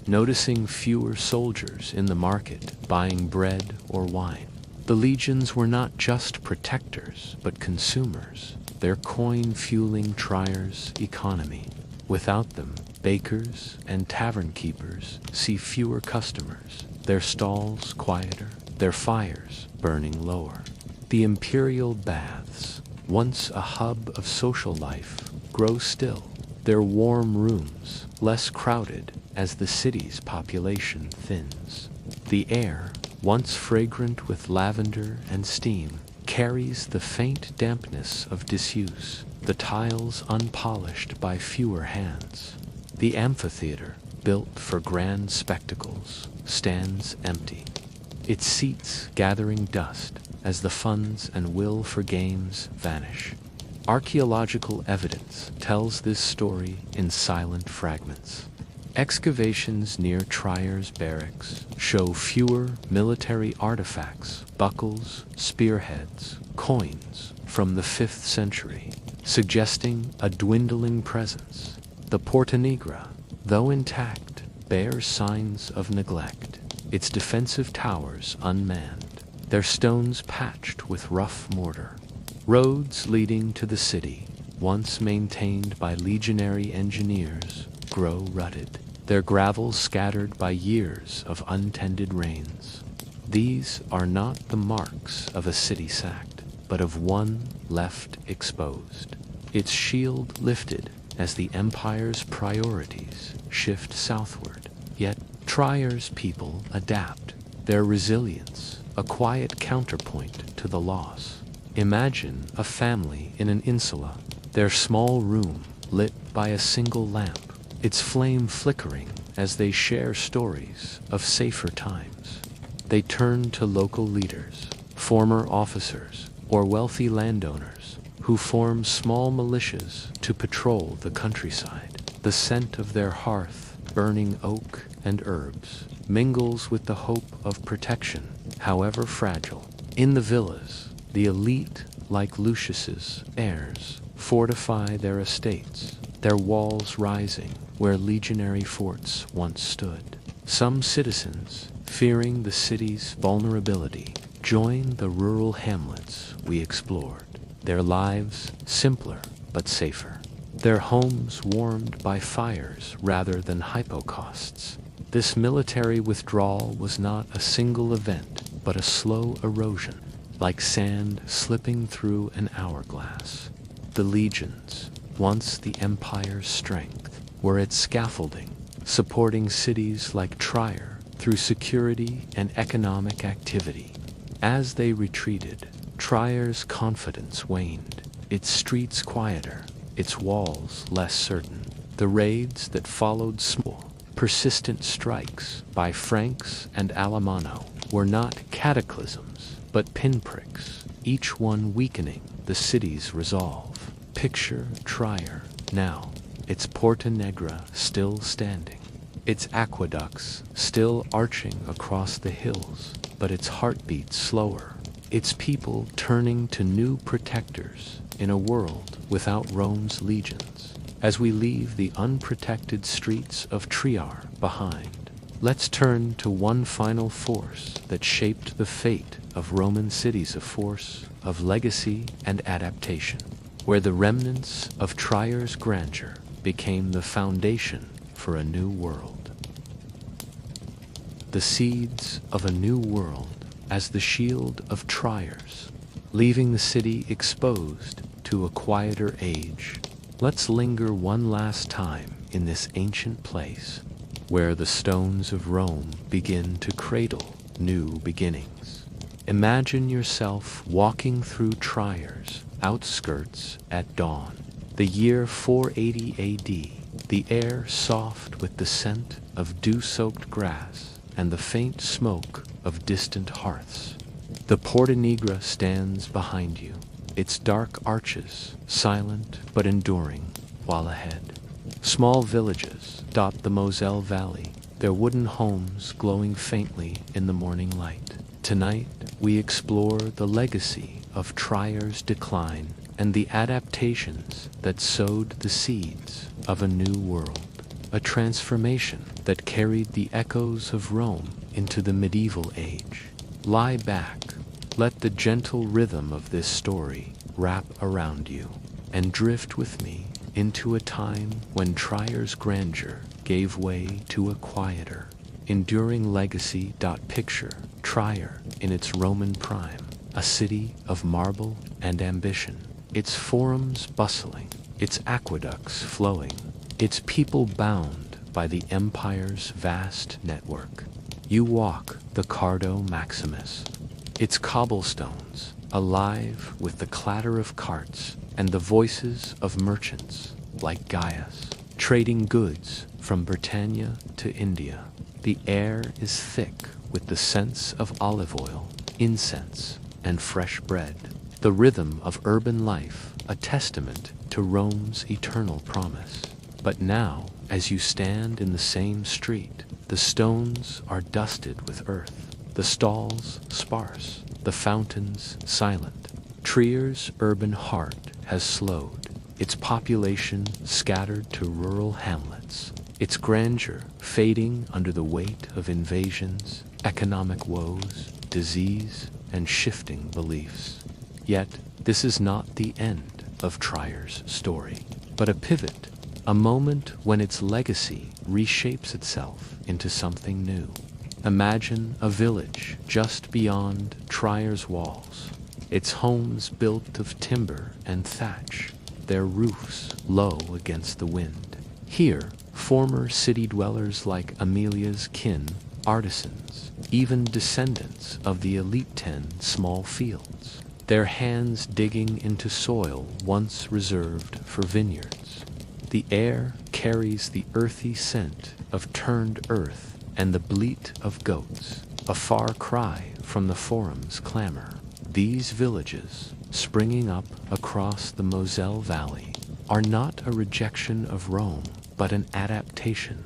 noticing fewer soldiers in the market buying bread or wine. The legions were not just protectors, but consumers, their coin fueling Trier's economy. Without them, bakers and tavern keepers see fewer customers, their stalls quieter, their fires burning lower. The imperial baths, once a hub of social life, grow still, their warm rooms less crowded as the city's population thins. The air, once fragrant with lavender and steam, carries the faint dampness of disuse, the tiles unpolished by fewer hands. The amphitheater, built for grand spectacles, stands empty, its seats gathering dust as the funds and will for games vanish. Archaeological evidence tells this story in silent fragments. Excavations near Trier's barracks show fewer military artifacts, buckles, spearheads, coins from the 5th century, suggesting a dwindling presence. The Porta Nigra, though intact, bears signs of neglect, its defensive towers unmanned, their stones patched with rough mortar. Roads leading to the city, once maintained by legionary engineers, grow rutted, their gravel scattered by years of untended rains. These are not the marks of a city sacked, but of one left exposed, its shield lifted as the empire's priorities shift southward. Yet Trier's people adapt, their resilience a quiet counterpoint to the loss. Imagine a family in an insula, their small room lit by a single lamp, its flame flickering as they share stories of safer times. They turn to local leaders, former officers, or wealthy landowners who form small militias to patrol the countryside. The scent of their hearth, burning oak and herbs, mingles with the hope of protection, however fragile. In the villas, the elite, like Lucius's heirs, fortify their estates, their walls rising where legionary forts once stood. Some citizens, fearing the city's vulnerability, join the rural hamlets we explored, their lives simpler but safer, their homes warmed by fires rather than hypocausts. This military withdrawal was not a single event, but a slow erosion, like sand slipping through an hourglass. The legions, once the empire's strength, were its scaffolding, supporting cities like Trier through security and economic activity. As they retreated, Trier's confidence waned, its streets quieter, its walls less certain. The raids that followed small, persistent strikes by Franks and Alemanno were not cataclysms, but pinpricks, each one weakening the city's resolve. Picture Trier now, its Porta Negra still standing, its aqueducts still arching across the hills, but its heartbeat slower, its people turning to new protectors in a world without Rome's legions. As we leave the unprotected streets of Trier behind, let's turn to one final force that shaped the fate of Roman cities, a force of legacy and adaptation, where the remnants of Trier's grandeur became the foundation for a new world. The seeds of a new world as the shield of Trier's, leaving the city exposed to a quieter age. Let's linger one last time in this ancient place, where the stones of Rome begin to cradle new beginnings. Imagine yourself walking through Trier's outskirts at dawn, the year 480 AD, the air soft with the scent of dew-soaked grass and the faint smoke of distant hearths. The Porta Negra stands behind you, its dark arches silent but enduring, while ahead, small villages dot the Moselle Valley, their wooden homes glowing faintly in the morning light. Tonight, we explore the legacy of Trier's decline and the adaptations that sowed the seeds of a new world, a transformation that carried the echoes of Rome into the medieval age. Lie back, let the gentle rhythm of this story wrap around you, and drift with me into a time when Trier's grandeur gave way to a quieter, enduring legacy. Picture Trier in its Roman prime, a city of marble and ambition, its forums bustling, its aqueducts flowing, its people bound by the empire's vast network. You walk the Cardo Maximus, its cobblestones alive with the clatter of carts and the voices of merchants like Gaius, trading goods from Britannia to India. The air is thick with the scents of olive oil, incense, and fresh bread. The rhythm of urban life, a testament to Rome's eternal promise. But now, as you stand in the same street, the stones are dusted with earth, the stalls sparse, the fountains silent. Trier's urban heart has slowed, its population scattered to rural hamlets, its grandeur fading under the weight of invasions, economic woes, disease, and shifting beliefs. Yet, this is not the end of Trier's story, but a pivot, a moment when its legacy reshapes itself into something new. Imagine a village just beyond Trier's walls, its homes built of timber and thatch, their roofs low against the wind. Here, former city dwellers like Amelia's kin, artisans, even descendants of the elite 10 small fields, their hands digging into soil once reserved for vineyards. The air carries the earthy scent of turned earth and the bleat of goats, a far cry from the forum's clamor. These villages, springing up across the Moselle Valley, are not a rejection of Rome, but an adaptation.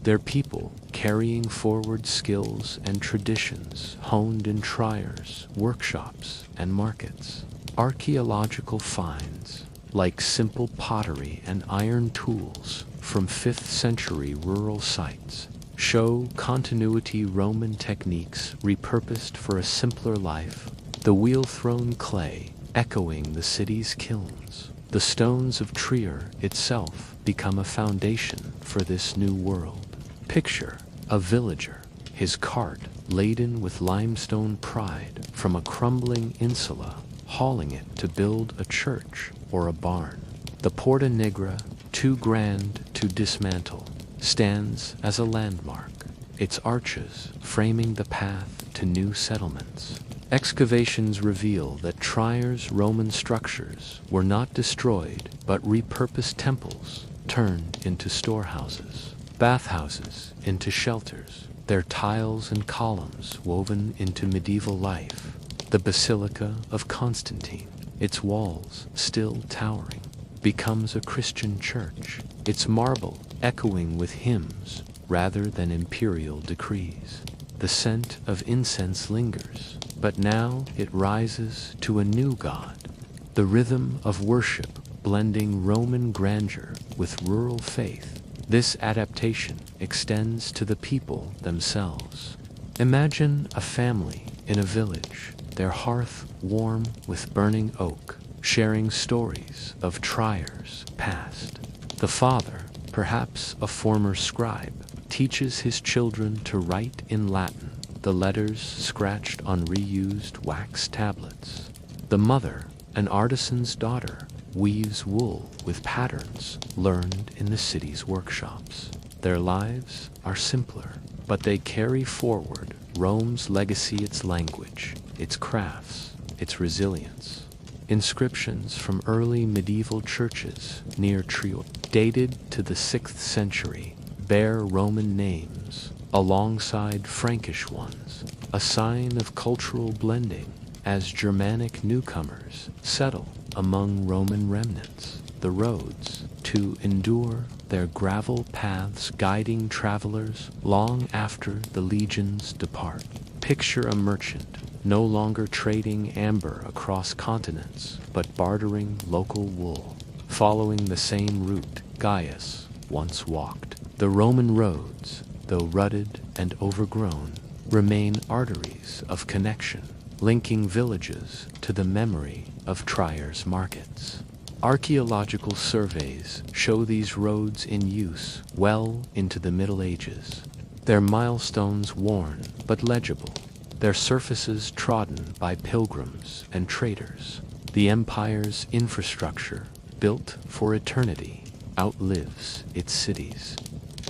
Their people carrying forward skills and traditions honed in Trier's workshops and markets. Archaeological finds, like simple pottery and iron tools from 5th century rural sites, show continuity Roman techniques repurposed for a simpler life. The wheel-thrown clay echoing the city's kilns, the stones of Trier itself become a foundation for this new world. Picture a villager, his cart laden with limestone pride from a crumbling insula, hauling it to build a church or a barn. The Porta Negra, too grand to dismantle, stands as a landmark, its arches framing the path to new settlements. Excavations reveal that Trier's Roman structures were not destroyed, but repurposed temples turned into storehouses, bathhouses into shelters, their tiles and columns woven into medieval life. The Basilica of Constantine, its walls still towering, becomes a Christian church, its marble echoing with hymns rather than imperial decrees. The scent of incense lingers, but now it rises to a new god. The rhythm of worship blending Roman grandeur with rural faith. This adaptation extends to the people themselves. Imagine a family in a village, their hearth warm with burning oak, sharing stories of Triers past. The father, perhaps a former scribe, teaches his children to write in Latin, the letters scratched on reused wax tablets. The mother, an artisan's daughter, weaves wool with patterns learned in the city's workshops. Their lives are simpler, but they carry forward Rome's legacy, its language, its crafts, its resilience. Inscriptions from early medieval churches near Trier, dated to the 6th century, bear Roman names alongside Frankish ones, a sign of cultural blending as Germanic newcomers settle among Roman remnants. The roads to endure their gravel paths guiding travelers long after the legions depart. Picture a merchant no longer trading amber across continents, but bartering local wool, following the same route Gaius once walked. The Roman roads, though rutted and overgrown, remain arteries of connection, linking villages to the memory of Trier's markets. Archaeological surveys show these roads in use well into the Middle Ages, their milestones worn but legible, their surfaces trodden by pilgrims and traders. The empire's infrastructure, built for eternity, outlives its cities,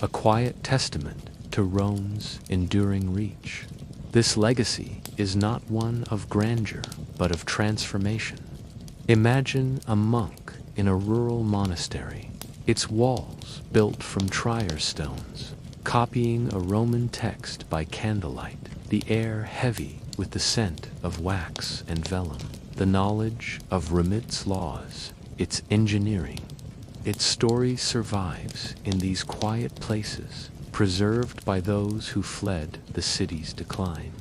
a quiet testament to Rome's enduring reach. This legacy is not one of grandeur, but of transformation. Imagine a monk in a rural monastery, its walls built from Trier stones, copying a Roman text by candlelight, the air heavy with the scent of wax and vellum, the knowledge of Remit's laws, its engineering. Its story survives in these quiet places, preserved by those who fled the city's decline.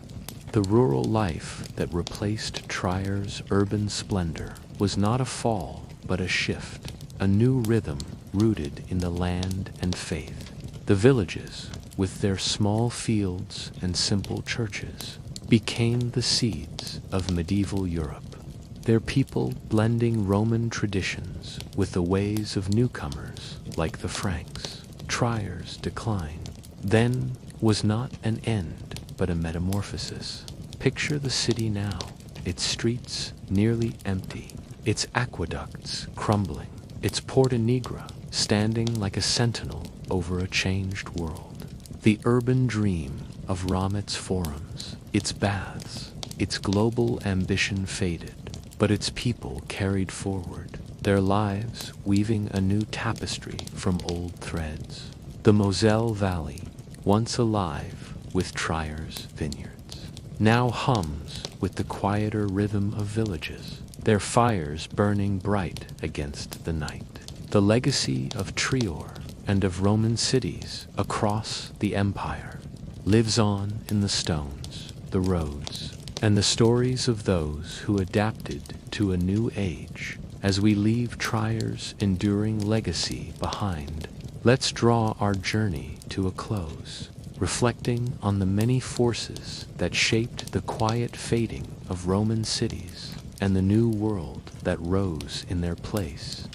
The rural life that replaced Trier's urban splendor was not a fall, but a shift, a new rhythm rooted in the land and faith. The villages, with their small fields and simple churches, became the seeds of medieval Europe, their people blending Roman traditions with the ways of newcomers like the Franks. Trier's decline, then, was not an end, but a metamorphosis. Picture the city now, its streets nearly empty, its aqueducts crumbling, its Porta Nigra standing like a sentinel over a changed world. The urban dream of Ramit's forums, its baths, its global ambition faded, but its people carried forward, their lives weaving a new tapestry from old threads. The Moselle Valley, once alive with Trier's vineyards, now hums with the quieter rhythm of villages, their fires burning bright against the night. The legacy of Trier and of Roman cities across the empire lives on in the stones, the roads, and the stories of those who adapted to a new age. As we leave Trier's enduring legacy behind, let's draw our journey to a close, reflecting on the many forces that shaped the quiet fading of Roman cities and the new world that rose in their place.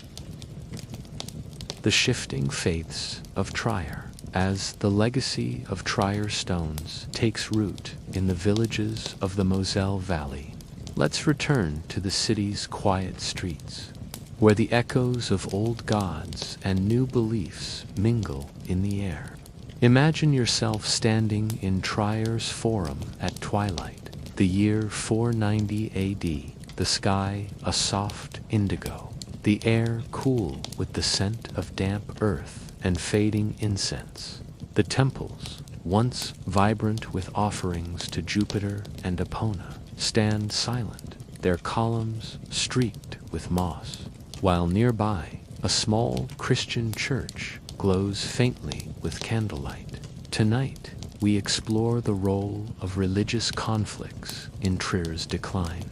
The shifting faiths of Trier, as the legacy of Trier stones takes root in the villages of the Moselle Valley. Let's return to the city's quiet streets, where the echoes of old gods and new beliefs mingle in the air. Imagine yourself standing in Trier's Forum at twilight, the year 490 AD, the sky a soft indigo, the air cool with the scent of damp earth and fading incense. The temples, once vibrant with offerings to Jupiter and Epona, stand silent, their columns streaked with moss, while nearby a small Christian church glows faintly with candlelight. Tonight, we explore the role of religious conflicts in Trier's decline,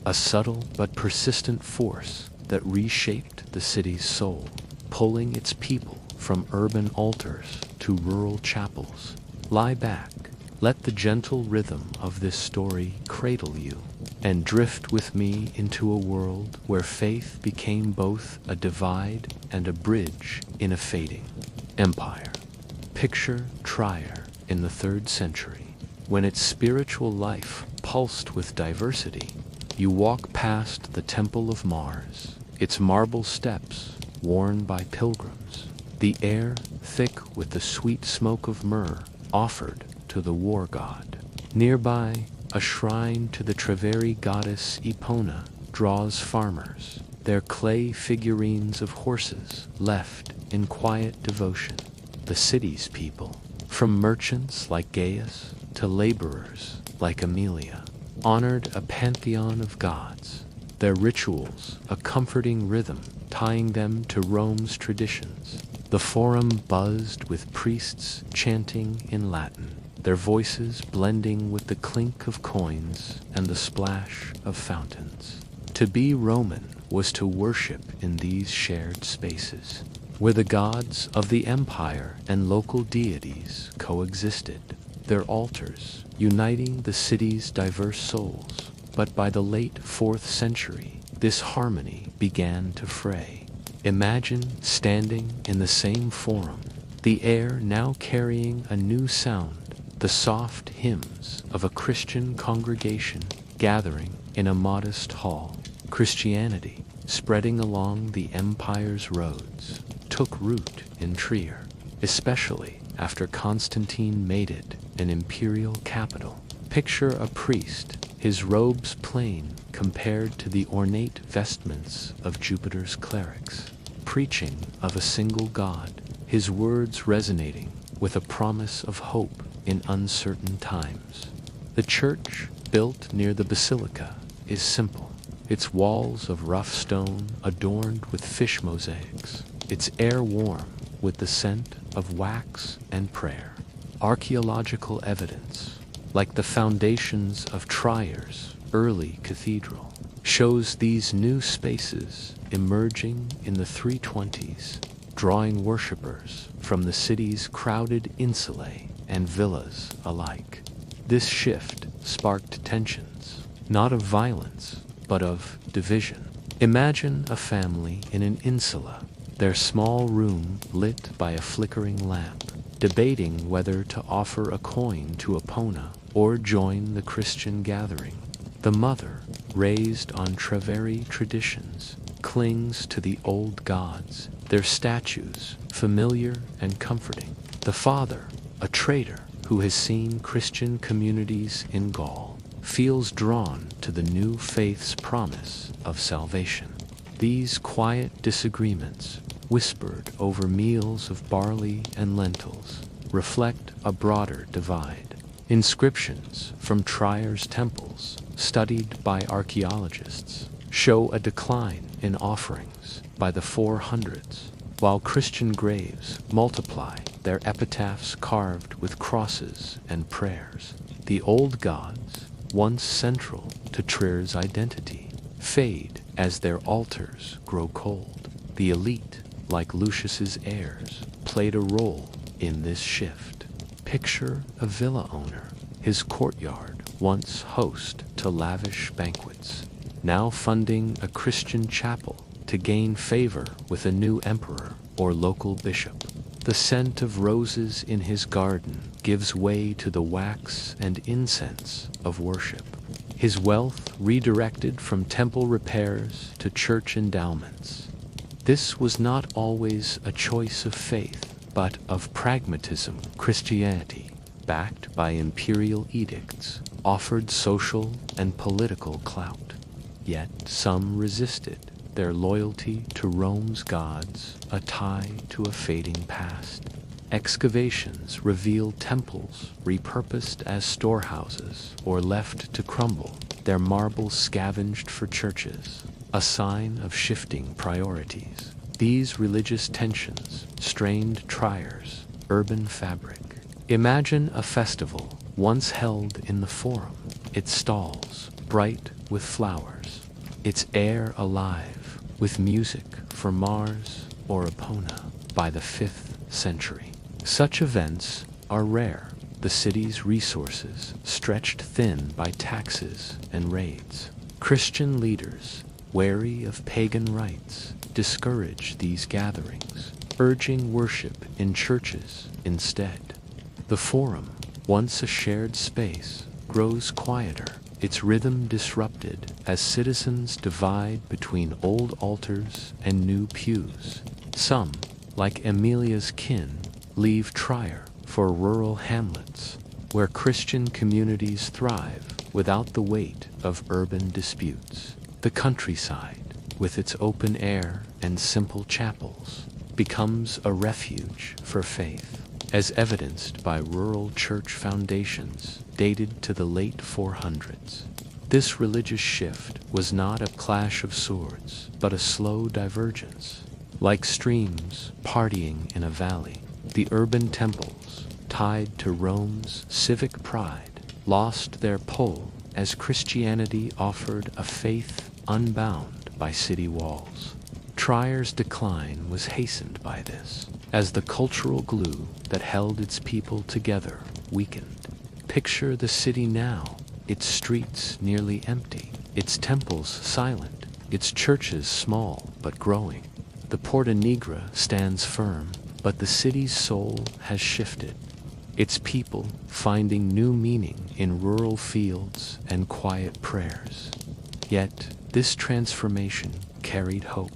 a subtle but persistent force that reshaped the city's soul, pulling its people from urban altars to rural chapels. Lie back, let the gentle rhythm of this story cradle you, and drift with me into a world where faith became both a divide and a bridge in a fading empire. Picture Trier in the 3rd century, when its spiritual life pulsed with diversity. You walk past the Temple of Mars, its marble steps worn by pilgrims, the air thick with the sweet smoke of myrrh offered to the war god. Nearby, a shrine to the Treveri goddess Epona draws farmers, their clay figurines of horses left in quiet devotion. The city's people, from merchants like Gaius to laborers like Amelia, honored a pantheon of gods, their rituals a comforting rhythm tying them to Rome's traditions. The forum buzzed with priests chanting in Latin, their voices blending with the clink of coins and the splash of fountains. To be Roman was to worship in these shared spaces, where the gods of the empire and local deities coexisted, their altars uniting the city's diverse souls. But by the late 4th century, this harmony began to fray. Imagine standing in the same forum, the air now carrying a new sound, the soft hymns of a Christian congregation gathering in a modest hall. Christianity, spreading along the empire's roads, took root in Trier, especially after Constantine made it an imperial capital. Picture a priest, his robes plain compared to the ornate vestments of Jupiter's clerics, preaching of a single God, his words resonating with a promise of hope in uncertain times. The church, built near the basilica, is simple, its walls of rough stone adorned with fish mosaics, its air warm with the scent of wax and prayer. Archaeological evidence, like the foundations of Trier's early cathedral, shows these new spaces emerging in the 320s, drawing worshippers from the city's crowded insulae and villas alike. This shift sparked tensions, not of violence, but of division. Imagine a family in an insula, their small room lit by a flickering lamp, debating whether to offer a coin to Epona or join the Christian gathering. The mother, raised on Treveri traditions, clings to the old gods, their statues familiar and comforting. The father, a trader who has seen Christian communities in Gaul, feels drawn to the new faith's promise of salvation. These quiet disagreements, whispered over meals of barley and lentils, reflect a broader divide. Inscriptions from Trier's temples, studied by archaeologists, show a decline in offerings by the 400s, while Christian graves multiply, their epitaphs carved with crosses and prayers. The old gods, once central to Trier's identity, fade as their altars grow cold. The elite, like Lucius's heirs, played a role in this shift. Picture a villa owner, his courtyard once host to lavish banquets, now funding a Christian chapel to gain favor with a new emperor or local bishop. The scent of roses in his garden gives way to the wax and incense of worship. His wealth redirected from temple repairs to church endowments. This was not always a choice of faith, but of pragmatism. Christianity, backed by imperial edicts, offered social and political clout. Yet some resisted, their loyalty to Rome's gods a tie to a fading past. Excavations reveal temples repurposed as storehouses or left to crumble, their marble scavenged for churches, a sign of shifting priorities. These religious tensions strained Tryer's urban fabric. Imagine a festival once held in the Forum, its stalls bright with flowers, its air alive with music for Mars or Epona by the 5th century. Such events are rare, the city's resources stretched thin by taxes and raids. Christian leaders, wary of pagan rites, discourage these gatherings, urging worship in churches instead. The Forum, once a shared space, grows quieter, its rhythm disrupted as citizens divide between old altars and new pews. Some, like Emilia's kin, leave Trier for rural hamlets, where Christian communities thrive without the weight of urban disputes. The countryside, with its open air and simple chapels, becomes a refuge for faith, as evidenced by rural church foundations dated to the late 400s. This religious shift was not a clash of swords, but a slow divergence. Like streams partying in a valley, the urban temples, tied to Rome's civic pride, lost their pull as Christianity offered a faith unbound by city walls. Tryer's decline was hastened by this, as the cultural glue that held its people together weakened. Picture the city now, its streets nearly empty, its temples silent, its churches small but growing. The Porta Nigra stands firm, but the city's soul has shifted, its people finding new meaning in rural fields and quiet prayers. Yet, this transformation carried hope.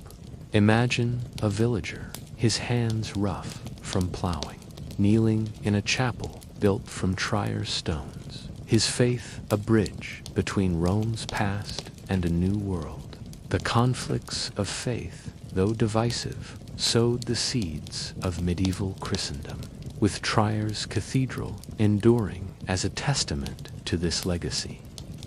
Imagine a villager, his hands rough from plowing, kneeling in a chapel built from Tryer's stones, his faith a bridge between Rome's past and a new world. The conflicts of faith, though divisive, sowed the seeds of medieval Christendom, with Tryer's cathedral enduring as a testament to this legacy.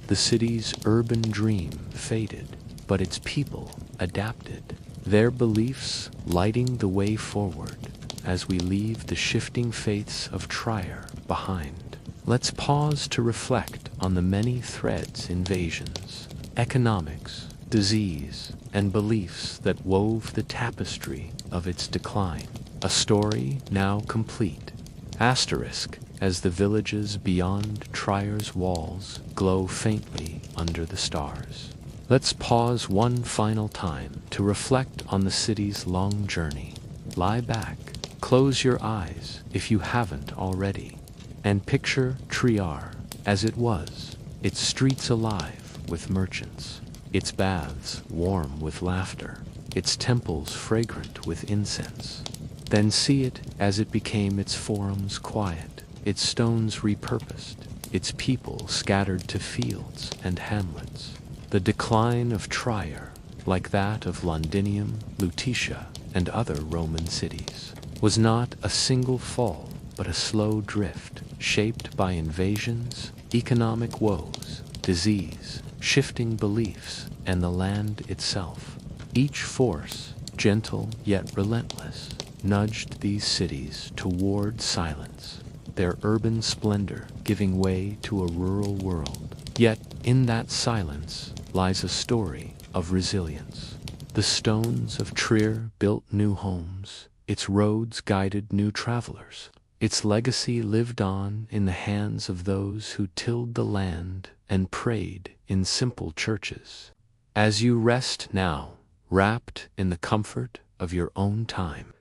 The city's urban dream faded, but its people adapted, their beliefs lighting the way forward as we leave the shifting faiths of Trier behind. Let's pause to reflect on the many threads, invasions, economics, disease, and beliefs that wove the tapestry of its decline, a story now complete. Asterisk, as the villages beyond Tryer's walls glow faintly under the stars. Let's pause one final time to reflect on the city's long journey. Lie back, close your eyes if you haven't already, and picture Trier as it was, its streets alive with merchants, its baths warm with laughter, its temples fragrant with incense. Then see it as it became, its forums quiet, its stones repurposed, its people scattered to fields and hamlets. The decline of Trier, like that of Londinium, Lutetia, and other Roman cities, was not a single fall, but a slow drift, shaped by invasions, economic woes, disease, shifting beliefs, and the land itself. Each force, gentle yet relentless, nudged these cities toward silence, their urban splendor giving way to a rural world. Yet, in that silence lies a story of resilience. The stones of Trier built new homes, its roads guided new travelers. Its legacy lived on in the hands of those who tilled the land and prayed in simple churches. As you rest now, wrapped in the comfort of your own time,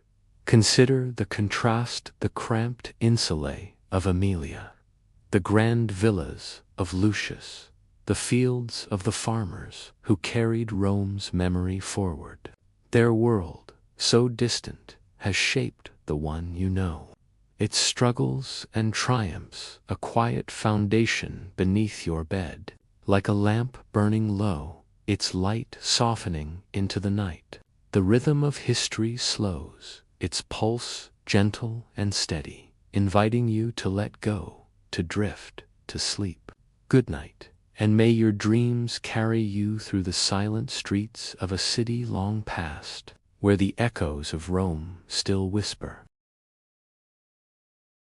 consider the contrast, the cramped insulae of Aemilia, the grand villas of Lucius, the fields of the farmers who carried Rome's memory forward. Their world, so distant, has shaped the one you know. Its struggles and triumphs, a quiet foundation beneath your bed, like a lamp burning low, its light softening into the night. The rhythm of history slows, its pulse gentle and steady, inviting you to let go, to drift, to sleep. Good night, and may your dreams carry you through the silent streets of a city long past, where the echoes of Rome still whisper.